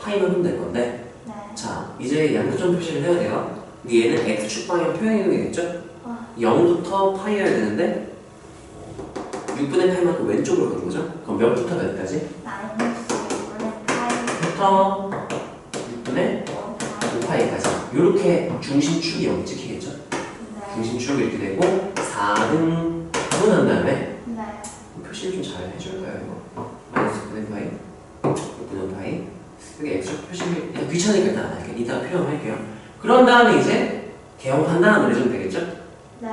S1: 파이만 하면 될 건데,
S2: 네.
S1: 자 이제 양도점 표시를 해야 돼요. 얘는 x축 방향 평행이동이겠죠?
S2: 와.
S1: 0부터 파이여야 되는데 6분의 파이만큼 왼쪽으로 가는 거죠? 그럼 몇부터 몇까지?
S2: 마이너스 5분의 파이.
S1: 부터 6분의
S2: 5파이.
S1: 5파이까지 이렇게 중심축이 여기 찍히겠죠?
S2: 네.
S1: 중심축이 이렇게 되고 4등분 한 다음에
S2: 네.
S1: 표시를 좀 잘 해줄까요? 이거? 마이너스 6분의 파이 6분의 파이 여기 x축 표시를 그냥 귀찮으니까 일단 안 할게요. 이따가 필요하면 할게요. 그런 다음에 이제 개형한 다음에 해주면 되겠죠?
S2: 네.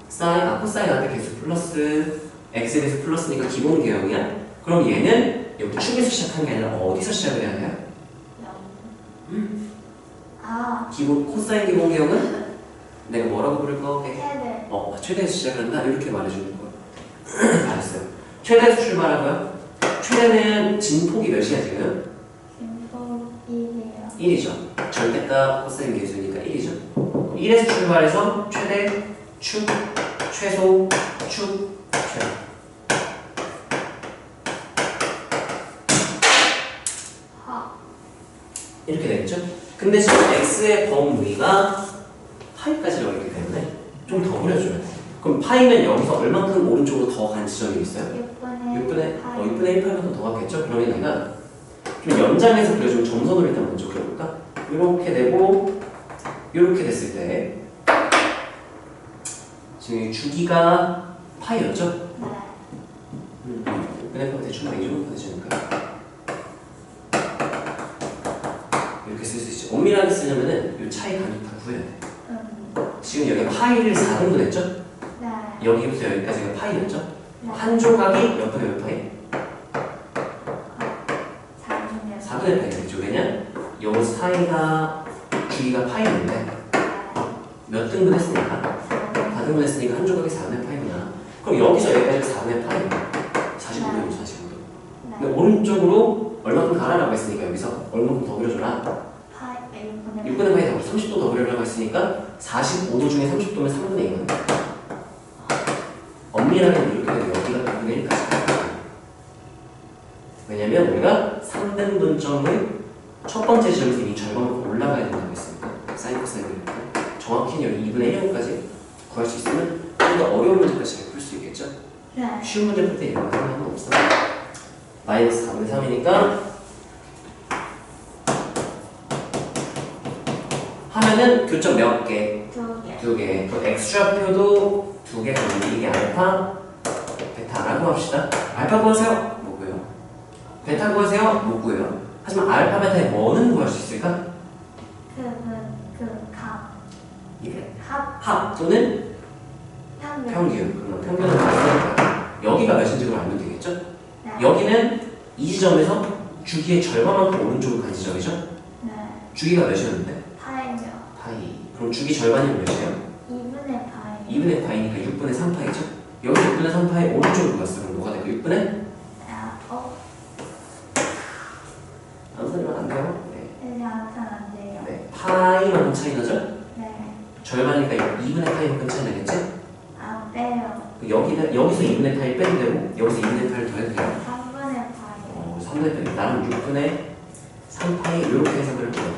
S1: 사인, 코사인 앞에 계수 플러스 x에 대해서 플러스니까 기본 개형이야. 그럼 얘는 여기 축에서 시작한 게 아니라 어디서 시작을 해야 돼요?
S2: 아.
S1: 기본 코사인 기본 개형은 내가 뭐라고 부를 거게?
S2: 최대.
S1: 최대에서 시작을 한다? 이렇게 말해주는 거예요. 알았어요. 최대에서 출발하고요. 최대는 진폭이 몇이야 지금?
S2: 진폭 1이에요.
S1: 1이죠. 절대값 코사인 계수니까 1이죠. 1에서 출발해서 최대, 축, 최소, 축, 최소.
S2: 하.
S1: 이렇게 되겠죠? 근데 지금 x의 범위가 파이까지 열리기 때문에 좀 더 그려줘야 돼. 그럼 파이는 여기서 얼만큼 오른쪽으로 더 간 지점이 있어요? 6분의 1 파이만큼 더 갔겠죠? 그러면 내가 좀 연장해서 그려주면 점선으로 일단 먼저 그려볼까? 이렇게 되고 이렇게 됐을 때 지금 이 주기가 파이였죠?
S2: 네.
S1: 6분의 파이 대충 이 정도 되시니까 이렇게 쓸 수 있죠. 엄밀하게 쓰려면은 이 차이 간격 다 구해야 돼. 지금 여기 파이를 4등분 했죠?
S2: 네.
S1: 여기부터 여기까지가 파이였죠?
S2: 네.
S1: 한 조각이 몇 분의 몇 파이?
S2: 4분의
S1: 4분의 파이 되겠죠? 왜냐? 요 사이가 주기가 파이였는데 몇 등분 했으니까? 4등분 했으니까 한 조각이 4분의 파이구나. 그럼 여기서 여기까지 4분의 파이구나. 45도요, 45도. 근데 오른쪽으로 얼마큼 가라라고 했으니까 여기서 얼마큼 더 그려줘라.
S2: 파이 1분의
S1: 6분의 파이 더 30도 더 그리려고 했으니까 45도 중에 30도면 3분의 2는 엄밀하게 이렇게 되면 여기가 6분의 1까지 가요. 왜냐면 우리가 3등분점의 첫 번째 지점에서 이미 절반만큼 올라가야 된다고 했으니까 사인 코사인이니까 정확히는 여기 2분의 1까지 구할 수 있으면 좀 더 어려운 문제까지 잘 풀 수 있겠죠?
S2: 네.
S1: 쉬운 문제 풀 때 이런 거 상관은 없어. 마이너스 4분의 3이니까 하면은 교점 몇 개?
S2: 2개.
S1: 2개. 그 x좌표도 2개 가는데 이게 알파, 베타라고 합시다. 알파 구하세요? 못 구해요. 베타 구하세요? 못 구해요. 하지만 알파, 베타의 뭐는 구할 수 있을까?
S2: 감.
S1: 이게
S2: 합.
S1: 합 또는
S2: 평균.
S1: 평균. 그러면 평균은 알파. 여기가 몇인지 를 알면 되겠죠?
S2: 네.
S1: 여기는 이 지점에서 주기의 절반만큼 오른쪽으로 간 지점이죠?
S2: 네.
S1: 주기가 몇이었는데?
S2: 파이요.
S1: 파이. 그럼 주기 절반이면 몇이에요?
S2: 2분의 파이.
S1: 2분의 파이니까 6분의 3파이죠? 여기 6분의 3파이 오른쪽으로 갔어. 그럼 뭐가 되고 6분의?
S2: 아,
S1: 아무 소리만 안 돼요? 네.
S2: 이제 항상 안 돼요.
S1: 네. 파이만큼 차이 나죠?
S2: 네.
S1: 절반이니까 2분의 파이만큼 차이 나겠지?
S2: 아, 빼요.
S1: 여기서 2분의 파이 빼도 되고 여기서 2분의 파이를 더해도 돼요?
S2: 3분의 파이.
S1: 3분의 파이. 나는 6분의 3파이 이렇게 해석을 해도 돼요.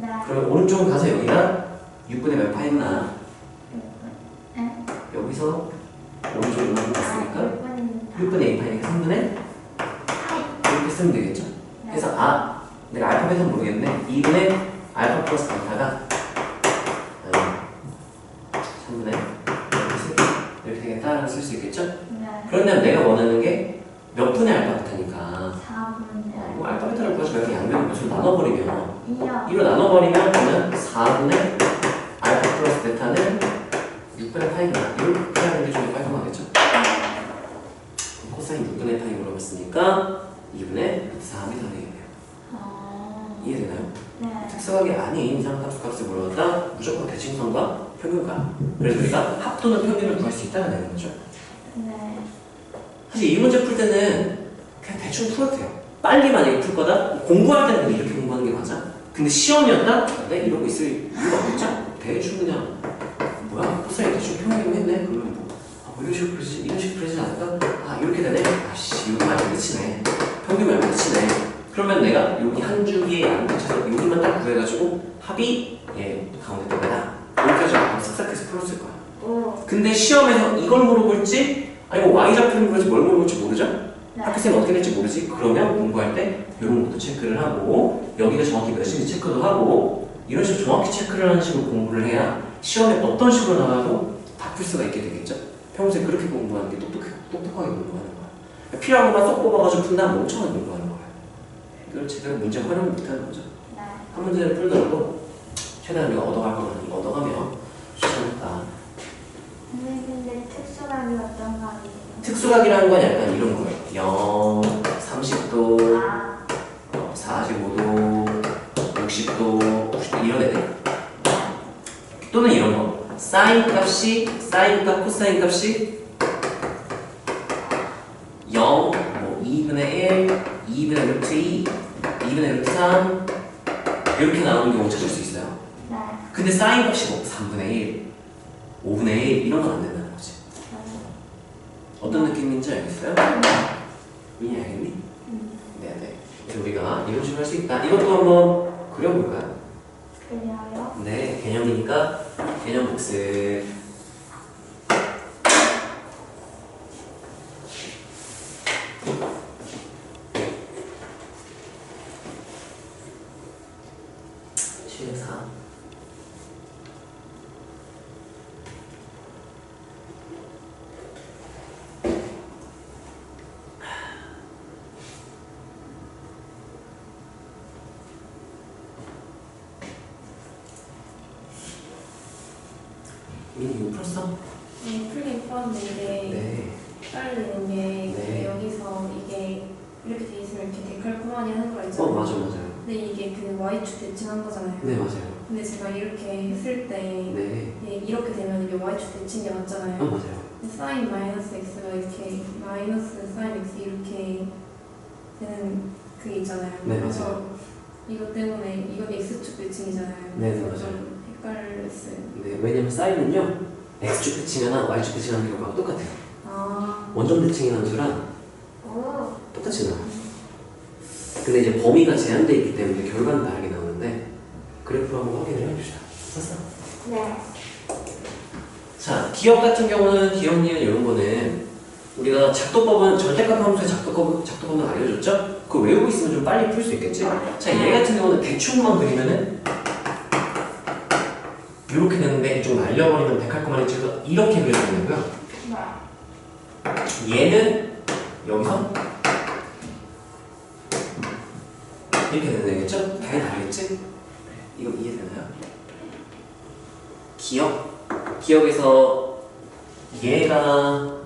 S2: 네.
S1: 그러면 오른쪽으로 가서 여기가 6분의 몇 파이구나? 여기서 오른쪽 이만큼 갔으니까 6분의 a 파이니까 3분의 이렇게 쓰면 되겠죠? 그래서 내가 알파벳은 모르겠는데 2분의 알파 플러스 베타가 3분의 이렇게 되겠다라고 쓸 수 있겠죠? 그런데 내가 원하는 게 몇 분의 알파 베타니까
S2: 4분의
S1: 알파 베타를 구해서 이렇게 양변을 몇으로 나눠버리면
S2: 2요.
S1: 2로 나눠버리면 그러면 4분의 알파 플러스 베타는 6분의 파이구나. 이렇게 하는 게 좀 깔끔하겠죠? 코사인 6분의 파이 물어봤으니까 2분의 4이 더 되겠네요. 이해되나요?
S2: 네.
S1: 특수하게 아닌 이상값 값을 물어봤다 무조건 대칭선과 평균값. 그래서 우리가 합 또는 평균을 구할 수 있다는 되는 거죠.
S2: 네.
S1: 사실 이 문제 풀 때는 그냥 대충 풀어도 돼요. 빨리 만약에 풀 거다? 공부할 때는 이렇게 공부하는 게 맞아. 근데 시험이었다? 내가 이러고 있을 이유가 없겠죠? 대충 그냥 뭐야? 코사인 대충 평균 했네? 그러면 뭐 이런 식으로 그러지? 이런 식으로 그러지 않을까? 이렇게 되네? 아씨 이거 말고 끝이네. 평균 말고 끝이네. 그러면 내가 여기 한 줄기에 안 붙여서 여기만 딱 구해가지고 합이 가운데 때문에다 여기까지 아마 싹싹해서 풀었을 거야. 근데 시험에서 이걸 물어볼지 아니면 y좌표를 물어볼지 뭘 물어볼지 모르죠? 학교생이 어떻게 될지 모르지? 그러면 공부할 때 이런 것도 체크를 하고 여기가 정확히 몇인지 체크도 하고 이런 식으로 정확히 체크를 하는 식으로 공부를 해야 시험에 어떤 식으로 나와도 다 풀 수가 있게 되겠죠? 평소에 그렇게 공부하는 게 똑똑하게 공부하는 거야. 필요한 것만 쏙 뽑아가지고 푼다 멍청하게 공부하는 거야. 이걸 제대로 문제 활용을 못하는 거죠. 한 문제를 풀더라도 최대한 우리가 얻어갈 거 많이 얻어가면 추천했다.
S2: 근데 특수각이 어떤 각이에요?
S1: 특수각이라는 건 약간 이런 거예요. 0, 30도, 45도, 60도, 90도 이런 애들. 또는 이런 거. 사인 값이, 사인 값, 코사인 값이 0, 뭐 2분의 1, 2분의 루트 2, 2분의 루트 3 이렇게 나오는 경우 찾을 수 있어요.
S2: 네.
S1: 근데 사인 값이 뭐 3분의 1, 5분의 1 이런 건 안 된다는 거지. 어떤 느낌인지 알겠어요? 이해하겠니? 네네. 그래서 우리가 이런 식으로 할 수 있다. 이것도 한번 그려볼까요?
S2: 그래요?
S1: 네, 개념이니까 개념 복습. 실사. 민이 이거 풀었어?
S3: 네, 풀긴 풀었는데 이게
S1: 네.
S3: 헷갈리는 게
S1: 네.
S3: 여기서 이게 이렇게 돼 있으면 이렇게 데칼코마니 하는 거 있잖아요.
S1: 맞아요.
S3: 근데 이게 그 y축 대칭한 거잖아요.
S1: 네, 맞아요.
S3: 근데 제가 이렇게 했을 때
S1: 네.
S3: 이렇게 되면 이게 y축 대칭 게 맞잖아요.
S1: 맞아요.
S3: 근데 사인 마이너스 x가 이렇게 마이너스 사인 x 이렇게 되는 그게 있잖아요.
S1: 네,
S3: 그래서
S1: 맞아요.
S3: 이것 때문에 이건 x축 대칭이잖아요.
S1: 네,
S3: 그래서
S1: 맞아요.
S3: 좀 헷갈렸어요.
S1: 네, 왜냐면 사인은요, x축 대칭이나 y축 대칭하는 경우가 똑같아요. 원점 대칭이라는 수랑 똑같이 나와요. 근데 이제 범위가 제한되어 있기 때문에 결과는 다르게 나오는데 그래프로 한번 확인을 해봅시다. 썼어?
S2: 네.
S1: 자, 기억 같은 경우는 기억 니은 이런 거는 우리가 작도법은 절대값 함수의 작도법은 알려줬죠? 그거 외우고 있으면 좀 빨리 풀 수 있겠지? 자, 얘 같은 경우는 대충만 그리면은 이렇게 되는데 이쪽 날려버리면 데칼코마니 찍어서 이렇게 그려주는 거고요. 얘는 여기서 이렇게 되는 애겠죠? 당연히 다르겠지? 이거 이해되나요? 기억에서 얘가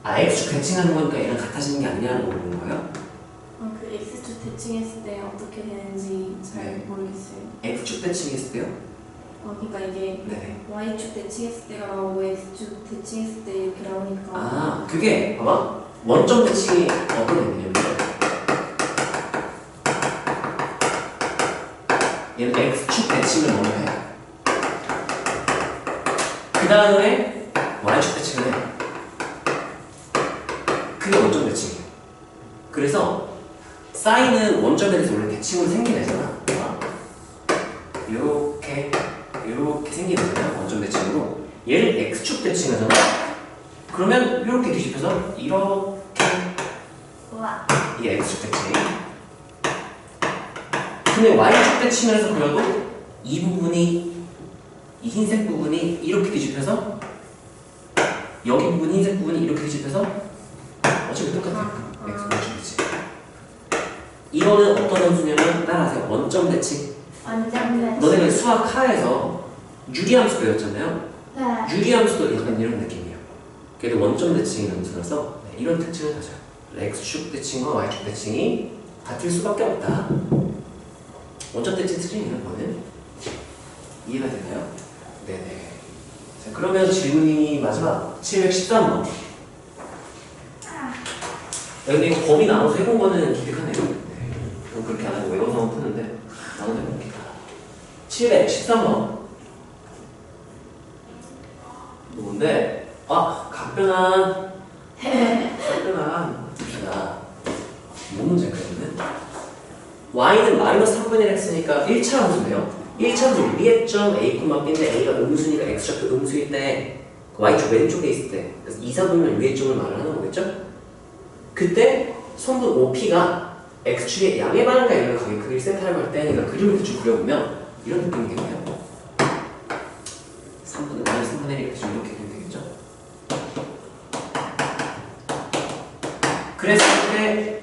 S1: x축 대칭하는 거니까 얘랑 같아지는 게 아니냐는 거 보는 거예요?
S3: 그 x축 대칭했을 때 어떻게 되는지 잘
S1: 네.
S3: 모르겠어요.
S1: x축 대칭했을 때요?
S3: 그러니까 이게
S1: 네.
S3: y축 대칭했을 때가 나오고 x축 대칭했을 때 이렇게 나오니까
S1: 그게 봐봐. 원점 대칭이 어떤 의미냐면 얘는 x축 대칭을 먼저 해. 그 다음에 y축 대칭을 해. 그게 원점 대칭이에요. 그래서 사인은 원점에 대해서 원래 대칭으로 생기잖아. 이렇게 생기잖아요. 원점 대칭으로. 얘를 x축 대칭하잖아. 그러면 이렇게 뒤집혀서 이렇게
S2: 우와.
S1: 이게 x축 대칭. 근데 y축 대칭을 해서 그려도 이 부분이 이 흰색 부분이 이렇게 뒤집혀서 여기 부분 흰색 부분이 이렇게 뒤집혀서 어차피 똑같아. y축 대칭. 이거는 어떤 함수냐면 따라하세요. 원점 대칭.
S2: 완전 네.
S1: 너네가 수학 하에서 유리함수 배웠잖아요.
S2: 네.
S1: 유리함수도 약간 이런 느낌이에요. 걔도 원점 대칭이라는 함수라서 이런 특징을 가져요. x축 대칭과 y축 대칭이 같을 수밖에 없다. 원점 대칭 특징이에요. 거는 이해가 되나요? 네네. 자, 그러면 질문이 마지막 713번. 근데 이거 범위 나눠서 해본 거는 기특하네요. 네. 그럼 그렇게 안 하고 외워서만 푸는데 나눠서 해볼게요. 713번. 뭔데? 아, 각변환. 각변환. 봅시다. 뭔 문제일까, 이거는? y는 마이너스 3분의 1 했으니까 1차 함수네요. 1차 함수 위에 점 a, b인데 a가 음수니까 x좌표 음수일 때 y축 왼쪽에 있을 때 그래서 2, 4분면 위에 점을 말하는 거겠죠? 그때 성분 OP가 x축의 양의 반응과 이런 가게 크기를 세타라고 할 때 그러니까 그림을 대충 그려보면 이런 느낌이겠네요. 3분의 1 이렇게 그리면 되겠죠? 그랬을 때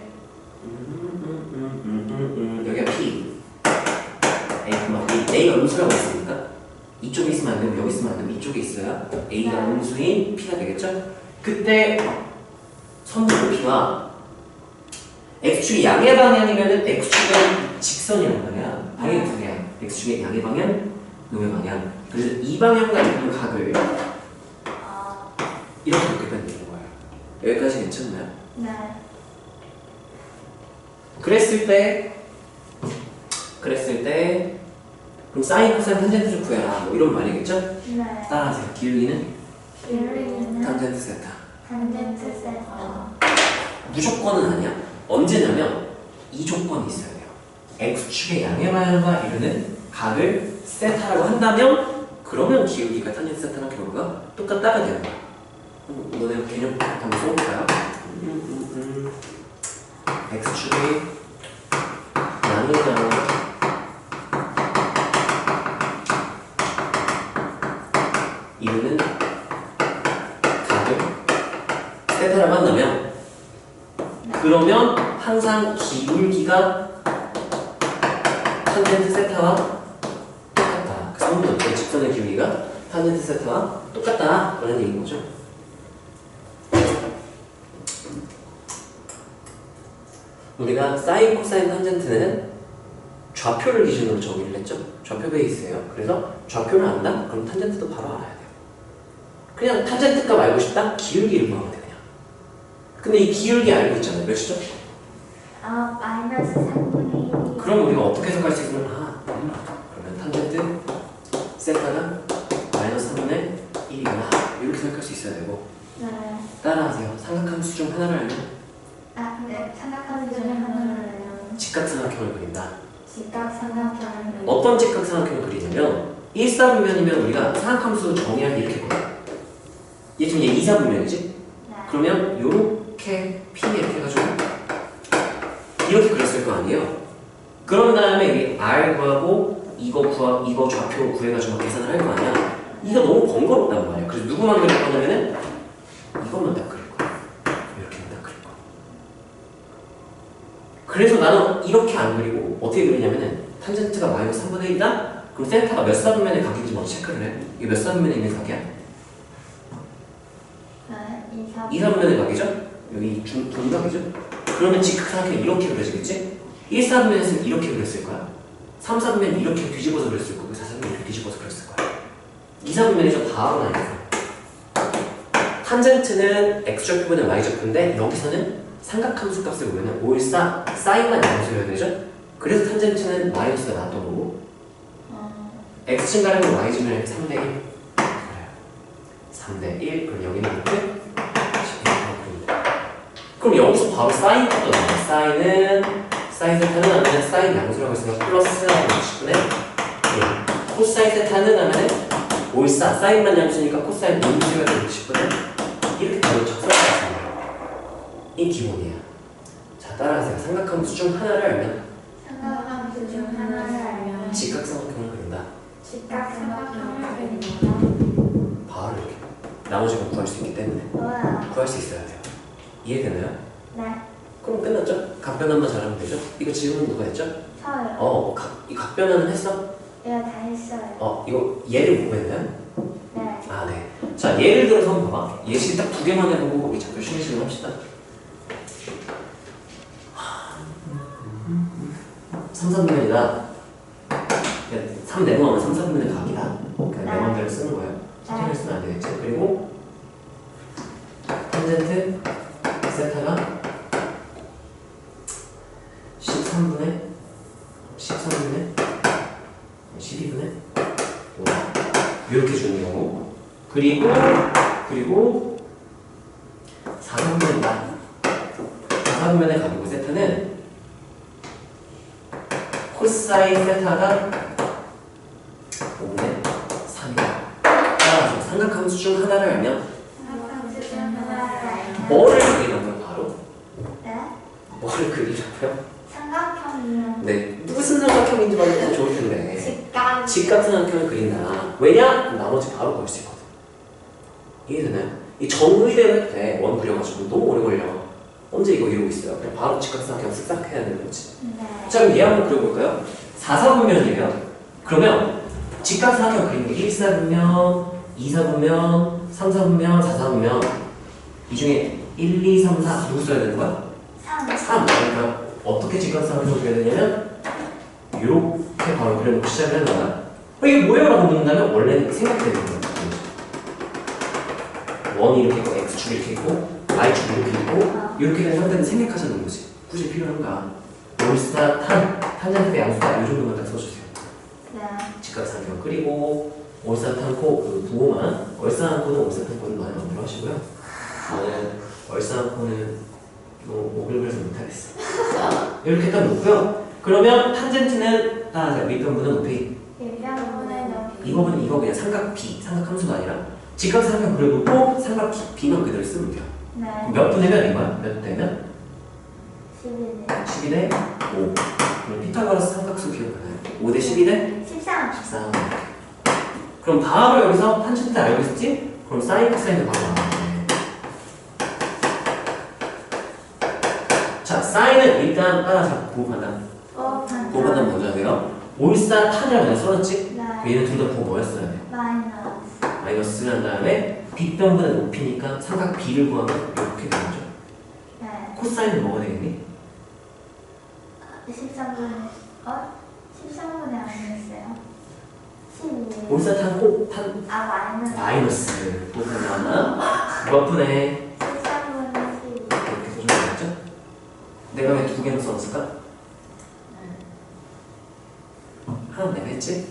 S1: 여기가 P A가 음수라고 했으니까 이쪽에 있으면 안 되고 여기 있으면 안 되고 이쪽에 있어야 A가 음수인 P가 되겠죠? 그때 성분 P와 X축이 양의 방향이면은 X축은 직선이란 말이야. 방향이 두 개야. X축의 양의 방향, 음의 방향. 그래서 이 방향과 있는 각을 이렇게 놓겠다는 얘기인 거예요. 여기까지 괜찮나요?
S2: 네.
S1: 그랬을 때 그럼 사인, 코사인, 탄젠트를 구해라 뭐 이런 말이겠죠?
S2: 네.
S1: 따라하세요. 기울기는
S2: 기울기는
S1: 탄젠트 세타.
S2: 탄젠트 세타.
S1: 무조건은 아니야. 언제냐면 이 조건이 있어야 돼요. X축의 양의 방향과 이루는 각을 세타라고 한다면 그러면 기울기가 탄젠트 세타랑 결과가 똑같다가 되는 거야. 너네 개념 한번 써볼까요? X축의 양의 방향 이루는 각을 세타라고 한다면 그러면 항상 기울기가 탄젠트 세타와 똑같다. 그 성분 어때? 직선의 기울기가 탄젠트 세타와 똑같다. 라는 얘기인 거죠. 우리가 사인, 코사인, 탄젠트는 좌표를 기준으로 정의를 했죠. 좌표 베이스예요. 그래서 좌표를 안다? 그럼 탄젠트도 바로 알아야 돼요. 그냥 탄젠트 값 알고 싶다? 기울기를 구하면 돼 그냥. 근데 이 기울기 알고 있잖아요. 몇이죠?
S2: 마이너스 3분의 1.
S1: 그럼 우리가 어떻게 해석할 수 있으면 그러면 탄젠트 세타가 마이너스 3분의 1이구나 이렇게 생각할 수 있어야 되고
S2: 네.
S1: 따라하세요. 삼각함수 중 하나를 알면
S2: 네. 삼각함수 중에 하나를 알면
S1: 직각삼각형을 그린다.
S2: 직각삼각형을
S1: 어떤 직각삼각형을 그리냐면 1사분면이면 우리가 삼각함수 정의할 때 이렇게 보여. 얘 지금 얘 2사분면이지?
S2: 네.
S1: 그러면 요렇게 P 이렇게 해가지고 이렇게 그렸을 거 아니에요? 그런 다음에 이 R 구하고 이거 좌표 구해가지고 계산을 할 거 아니야? 이거 너무 번거롭단 말이야. 그래서 누구만 그릴 거냐면은 이것만 딱 그릴 거야. 이렇게만 딱 그릴 거야. 그래서 나는 이렇게 안 그리고 어떻게 그리냐면은 탄젠트가 마이너스 3분의 1이다? 그럼 센터가 몇 사분면의 각인지 먼저 체크를 해. 이게 몇 사분면에 있는 각이야?
S2: 네.
S1: 2사분면의 각이죠? 여기 동각이죠? 그러면 직각삼각형이 이렇게 그려지겠지? 1사분면에서는 이렇게 그렸을 거야. 3사분면은 이렇게 뒤집어서 그렸을 거고 4사분면은 이렇게 뒤집어서 그렸을 거야. 2사분면이죠. 바로 나뉘어요. 탄젠트는 x좌표분의 y좌표인데 여기서는 삼각함수 값을 보면 올사 사인만 양수여야 되죠? 그래서 탄젠트는 마이너스가 나왔던 거고 x증 가르면 y증을 3대 1 그래요. 3대 1 그럼 여기는 이렇게 그럼 여기서 바로 사인 값도 나와요. 사인 세타는 하면 사인 양수라고 했으니까 플러스 10분의 1 코사인 세타는 하면 올사 사인만 얌수니까 코사인 인수가 되고 싶거든. 이렇게 바로 적설했습니다. 이 기본이야. 자, 따라하세요. 삼각함수 중 하나를 알면
S2: 삼각함수 중 하나를 알면
S1: 직각삼각형을 그린다.
S2: 직각삼각형을 그린다.
S1: 바로 이렇게 나머지가 구할 수 있기 때문에
S2: 우와.
S1: 구할 수 있어야 돼요. 이해되나요?
S2: 네.
S1: 그럼 끝났죠? 각변환만 잘하면 되죠? 이거 질문 누가 했죠?
S2: 저요.
S1: 이 각변환은 했어?
S2: 내가 다 했어요.
S1: 이거 얘를 뭐 했나요?
S2: 네.
S1: 아, 네. 자, 예를 들어서 한번 봐봐. 예시 딱 2개만 해보고 우리 잠깐 쉬는 시간 합시다. 3, 4분면이다. 3 내분하면 3, 4분면의 각이다. 그냥 내 맘대로 쓰는 거예요. 선택을 쓰면 안 되겠지? 그리고 탄젠트 세타가 13분의 12분의 5 이렇게 주는 경우 그리고 4분면이다. 4분면의 각이고 세타는 코사인 세타가 5분의 3이다. 따라서 삼각함수 중 하나를 알면
S2: 삼각함수 중 하나를 알면
S1: 뭐를 그리라고요? 바로?
S2: 네.
S1: 뭐를 그리라고요?
S2: 삼각형이요.
S1: 네, 무슨 삼각형인지 말해도 좋을 텐데
S2: 직각.
S1: 직각삼각형을 그린다. 왜냐? 나머지 바로 구할 수 있거든. 이해되나요? 이 정의대로 해도 돼. 원 그려가지고 너무 오래 걸려. 언제 이거 이러고 있어요? 그냥 바로 직각삼각형 쓱싹 해야 되는 거지.
S2: 네.
S1: 자, 그럼 얘 한번 그려볼까요? 4, 4분면이에요. 그러면 직각삼각형 그리는 게 1, 4분면, 2, 4분면, 3, 4분면, 4, 4분면 이 중에 1, 2, 3, 4 누구 써야 되는 거야? 3. 그러니까 어떻게 직각삼각형을 그려야 되냐면 이렇게 바로 그려놓고 시작을 하는 거야. 이게 뭐예요? 라고 묻는다면 원래는 생각되는 거야. 원이 이렇게 있고 x축이 이렇게 있고 y축이 이렇게 있고 이렇게 된 상태는 생략하자는 거지. 굳이 필요한가? 올스타 탄젠트 양수다 이 정도만 딱 써주세요.
S2: 네.
S1: 직각삼각형 그리고 올사탄코 그 부호만 얼싸안코는 올사탄코는 많이 만들어 하시고요. 저는 얼싸안코는 너무 오글거려서 못하겠어. 이렇게 딱 놓고요. 그러면 탄젠트는 따라서 밑변분은 높이
S2: 일변분의 높이.
S1: 이거는 이거 그냥 삼각 B 삼각함수가 아니라 직각삼각형 그리고 또 삼각 B만 그대로 쓰면 돼요.
S2: 네.
S1: 몇 분의 몇인가요? 몇 대면?
S2: 12대
S1: 12대 5. 그럼 피타고라스 삼각수 기억나나요? 5대 12대
S2: 13.
S1: 14. 그럼 바로 여기서 탄젠트 알고 있었지? 그럼 사인 코사인을 바로 나와요. 자, 사인은 일단 따라서 부호 판단. 부호 판단 먼저 하세요. 올사 탄이라고 내가 써놨지?
S2: 네.
S1: 얘는 둘 다 부호 뭐였어야 돼?
S2: 마이너스.
S1: 마이너스를 한 다음에 빗변분의 높이니까 삼각 B를 구하면 이렇게 되는 거죠.
S2: 네.
S1: 코사인은 뭐가 되겠니?
S2: 13분의 13분의 아니었어요. 12.
S1: 올사탄 탄
S2: 마이너스.
S1: 마이너스 보면 몇 분의
S2: 13분의 12.
S1: 이렇게 써주면 되겠죠? 내가 왜 두 개나 써놨을까? 하나 내가 했지?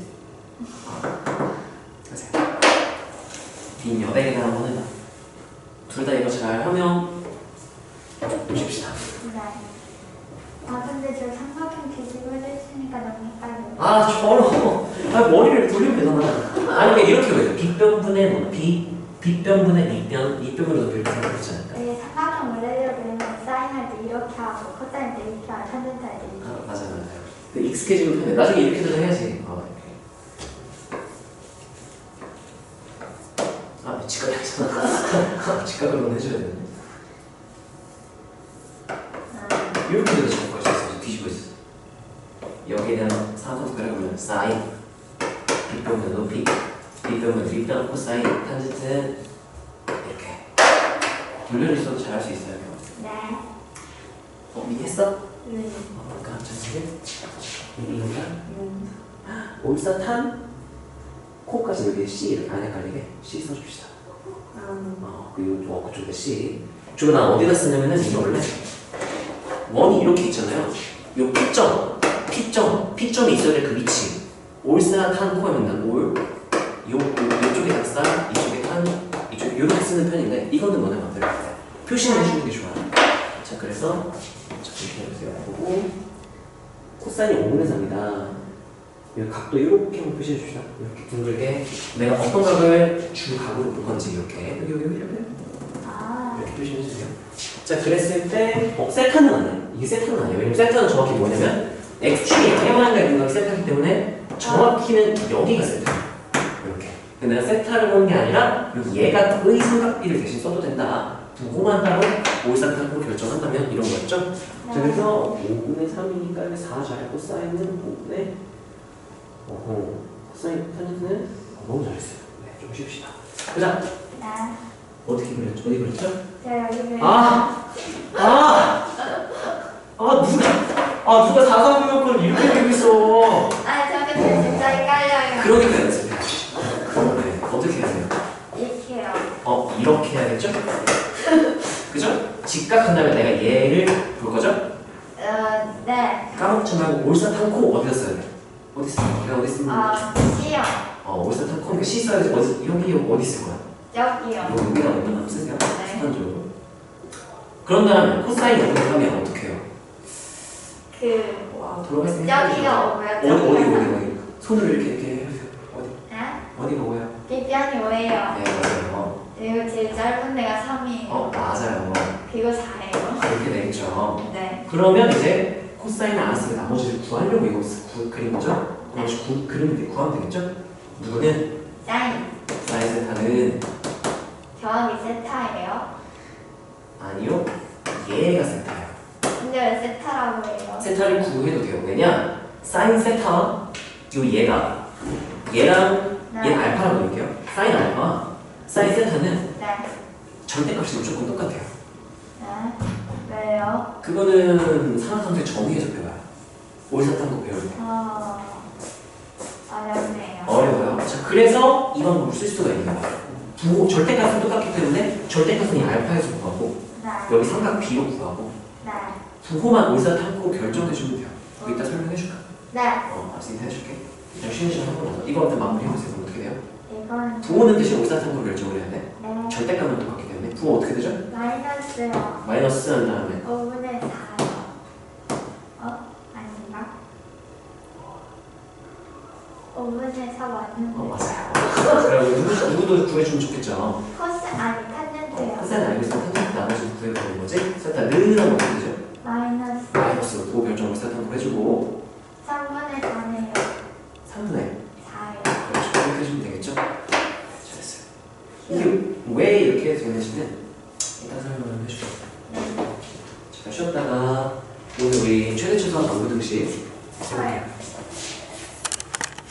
S1: 하세요. 빈 여백에다 한번 해봐. 둘 다 이거 잘 하면 보십시다.
S2: 네. 근데 저 삼각형 뒤집어 했으니까 너무 헷갈려요.
S1: 저런. 머리를 돌리면 되잖아. 아니, 이렇게 해요. 빗변분의 높이, 빗변분의 밑변분의 높이 이렇게 생각하지 않을까?
S2: 네, 삼각형 원래대로 그리면 사인할 때 이렇게 하고 코사인 때 이렇게 하고 탄젠트 할 때 이렇게.
S1: 맞아요. 익숙해지면 편해. 나중에 이렇게도 해야지. 이렇게. 직각이잖아. 직각으로 해줘야 되네. 이렇게 해서 적을 수 있어. 뒤집어 있어. 여기에 대한 상관관계를 그려보면 사인, 빗변분 높이, 빗변분 빗변 코사인, 탄젠트는 이렇게 돌려 있어도 잘할 수 있어요.
S2: 네.
S1: 미리 했어?
S2: 네.
S1: 그러니까 이런가? 올사탄 코까지 여기 C 이렇게 안 헷갈리게 C 써줍시다. 그리고 그쪽에 C. 그쪽에 난 어디다 쓰냐면은 이게 원래 원이 이렇게 있잖아요. 요 P점이 있어야 될 그 위치. 올사탄 코하면 난 올. 요쪽에 닭사, 이쪽에 탄, 이쪽에 이렇게 쓰는 편인데 이거는 너네 맘대로 표시를 해주는 게 좋아요. 자, 그래서 이렇게 해주세요. 보고 코사인이 5분의 3이다. 이 각도 이렇게 한번 표시해 줍시다. 이렇게 둥글게 내가 어떤 각을 주 각으로 볼 건지 이렇게 여기 이렇게
S2: 아,
S1: 이렇게 표시해 주세요. 자 그랬을 때 세타는 아니에요. 이게 세타는 아니에요. 왜냐면 세타는 정확히 뭐냐면 x축이 태양만가 있는 건 세타이기 때문에 정확히는 여기가 세타예요. 이렇게. 근데 내가 세타를 보는 게 아니라 여기 얘가 의 삼각비를 대신 써도 된다. 두고만 따로 올사탕으로 결정한다면 이런 거였죠. 자 그래서 5분의 3이니까 4 잘했고 사인은 5분의 코사인 탄젠트는 너무 잘했어요. 네, 좀 쉬웁시다. 보자.
S2: 네.
S1: 어떻게 그렸죠? 어디 그렸죠?
S2: 제가 여기를
S1: 누가 4,3분면권을 이렇게 그리고 있어.
S2: 아, 저게 진짜 헷갈려요.
S1: 그러니까 연습해. 네, 어떻게 해야 돼요?
S2: 이렇게요.
S1: 이렇게 해야겠죠? 그죠? 직각한 다음에 내가 얘를 볼 거죠?
S2: 네.
S1: 까먹지 말고 올사탕코 어디다 써야 돼? 어디 써? 내가 어디 쓰면
S2: C요.
S1: 올사탕코 그러니까 C 써야지. 여기 어디 쓸 거야?
S2: 여기요.
S1: 여기다 어디다 놔쓰세요
S2: 네.
S1: 습관적으로. 그런 다음에 코사인 여기다 하면 어떻게 해요? 돌아갈 수 있는
S2: 여기가 5요.
S1: 어디 손으로 이렇게 해주세요.
S2: 네?
S1: 어디가 5야?
S2: 뒷변이 5예요.
S1: 네 맞아요.
S2: 그리고 제일 짧은 데가 3이에요.
S1: 맞아요.
S2: 그리고 4예요.
S1: 이렇게 되겠죠.
S2: 네.
S1: 그러면 이제 코사인을 알았으니까 나머지를 구하려고 이거 그린 거죠? 나머지 그리면 구하면 되겠죠? 누구는?
S2: 사인.
S1: 사인 세타는
S2: 저항이 세타예요.
S1: 아니요. 얘가 세타예요.
S2: 근데 왜 세타라고 해요?
S1: 세타를 구해도 돼요. 왜냐? 사인 세타 요 얘랑
S2: 네.
S1: 얘는 알파라고 볼게요. 사인 알파, 사인 세타는
S2: 네.
S1: 절대값이 무조건 똑같아요.
S2: 네. 왜요?
S1: 그거는 삼각함수의 정의에서 배워요. 올사탕도 배울 때.
S2: 어렵네요.
S1: 어려워요. 자, 그래서 이 방법을 쓸 수가 있는 거예요. 절대값은 똑같기 때문에 절대값은 이 알파에서 구하고
S2: 네.
S1: 여기 삼각 B로 구하고
S2: 네.
S1: 부호만 올사탕으로 결정해주면 돼요. 이따 설명해줄까?
S2: 네.
S1: 알았으니까 해줄게. 일단 쉬는 시간 한번 나서 이거 일단 마무리해보세요. 그럼 어떻게 돼요?
S2: 이건
S1: 부호는 대신 올사탕으로 결정을 해야 돼.
S2: 네.
S1: 절대값은 똑같기 때문에 부호 어떻게 되죠?
S2: 마이너스요.
S1: 마이너스 한 다음에
S2: 5분의 4요. 아닌가? 5분의 4 맞는데.
S1: 맞아요. 그리고 누구도 구해주면 좋겠죠.
S2: 아니 탄젠트요.
S1: 코사인 알고 있으면 탄젠트 나머지 구해보는 거지? 세타는 하면 어떻게 되죠?
S2: 마이너스
S1: 마이너스 부호 결정을 세타로 해주고
S2: 3분의 4네요.
S1: 3분의
S2: 4요.
S1: 그렇죠. 이렇게 해주면 되겠죠? 잘했어요. 이게 왜 이렇게 되는지는 이따 설명을 해줄게요.
S2: 네.
S1: 잠깐 쉬었다가 오늘 우리 최대 최소한 방구 등식 해볼게요.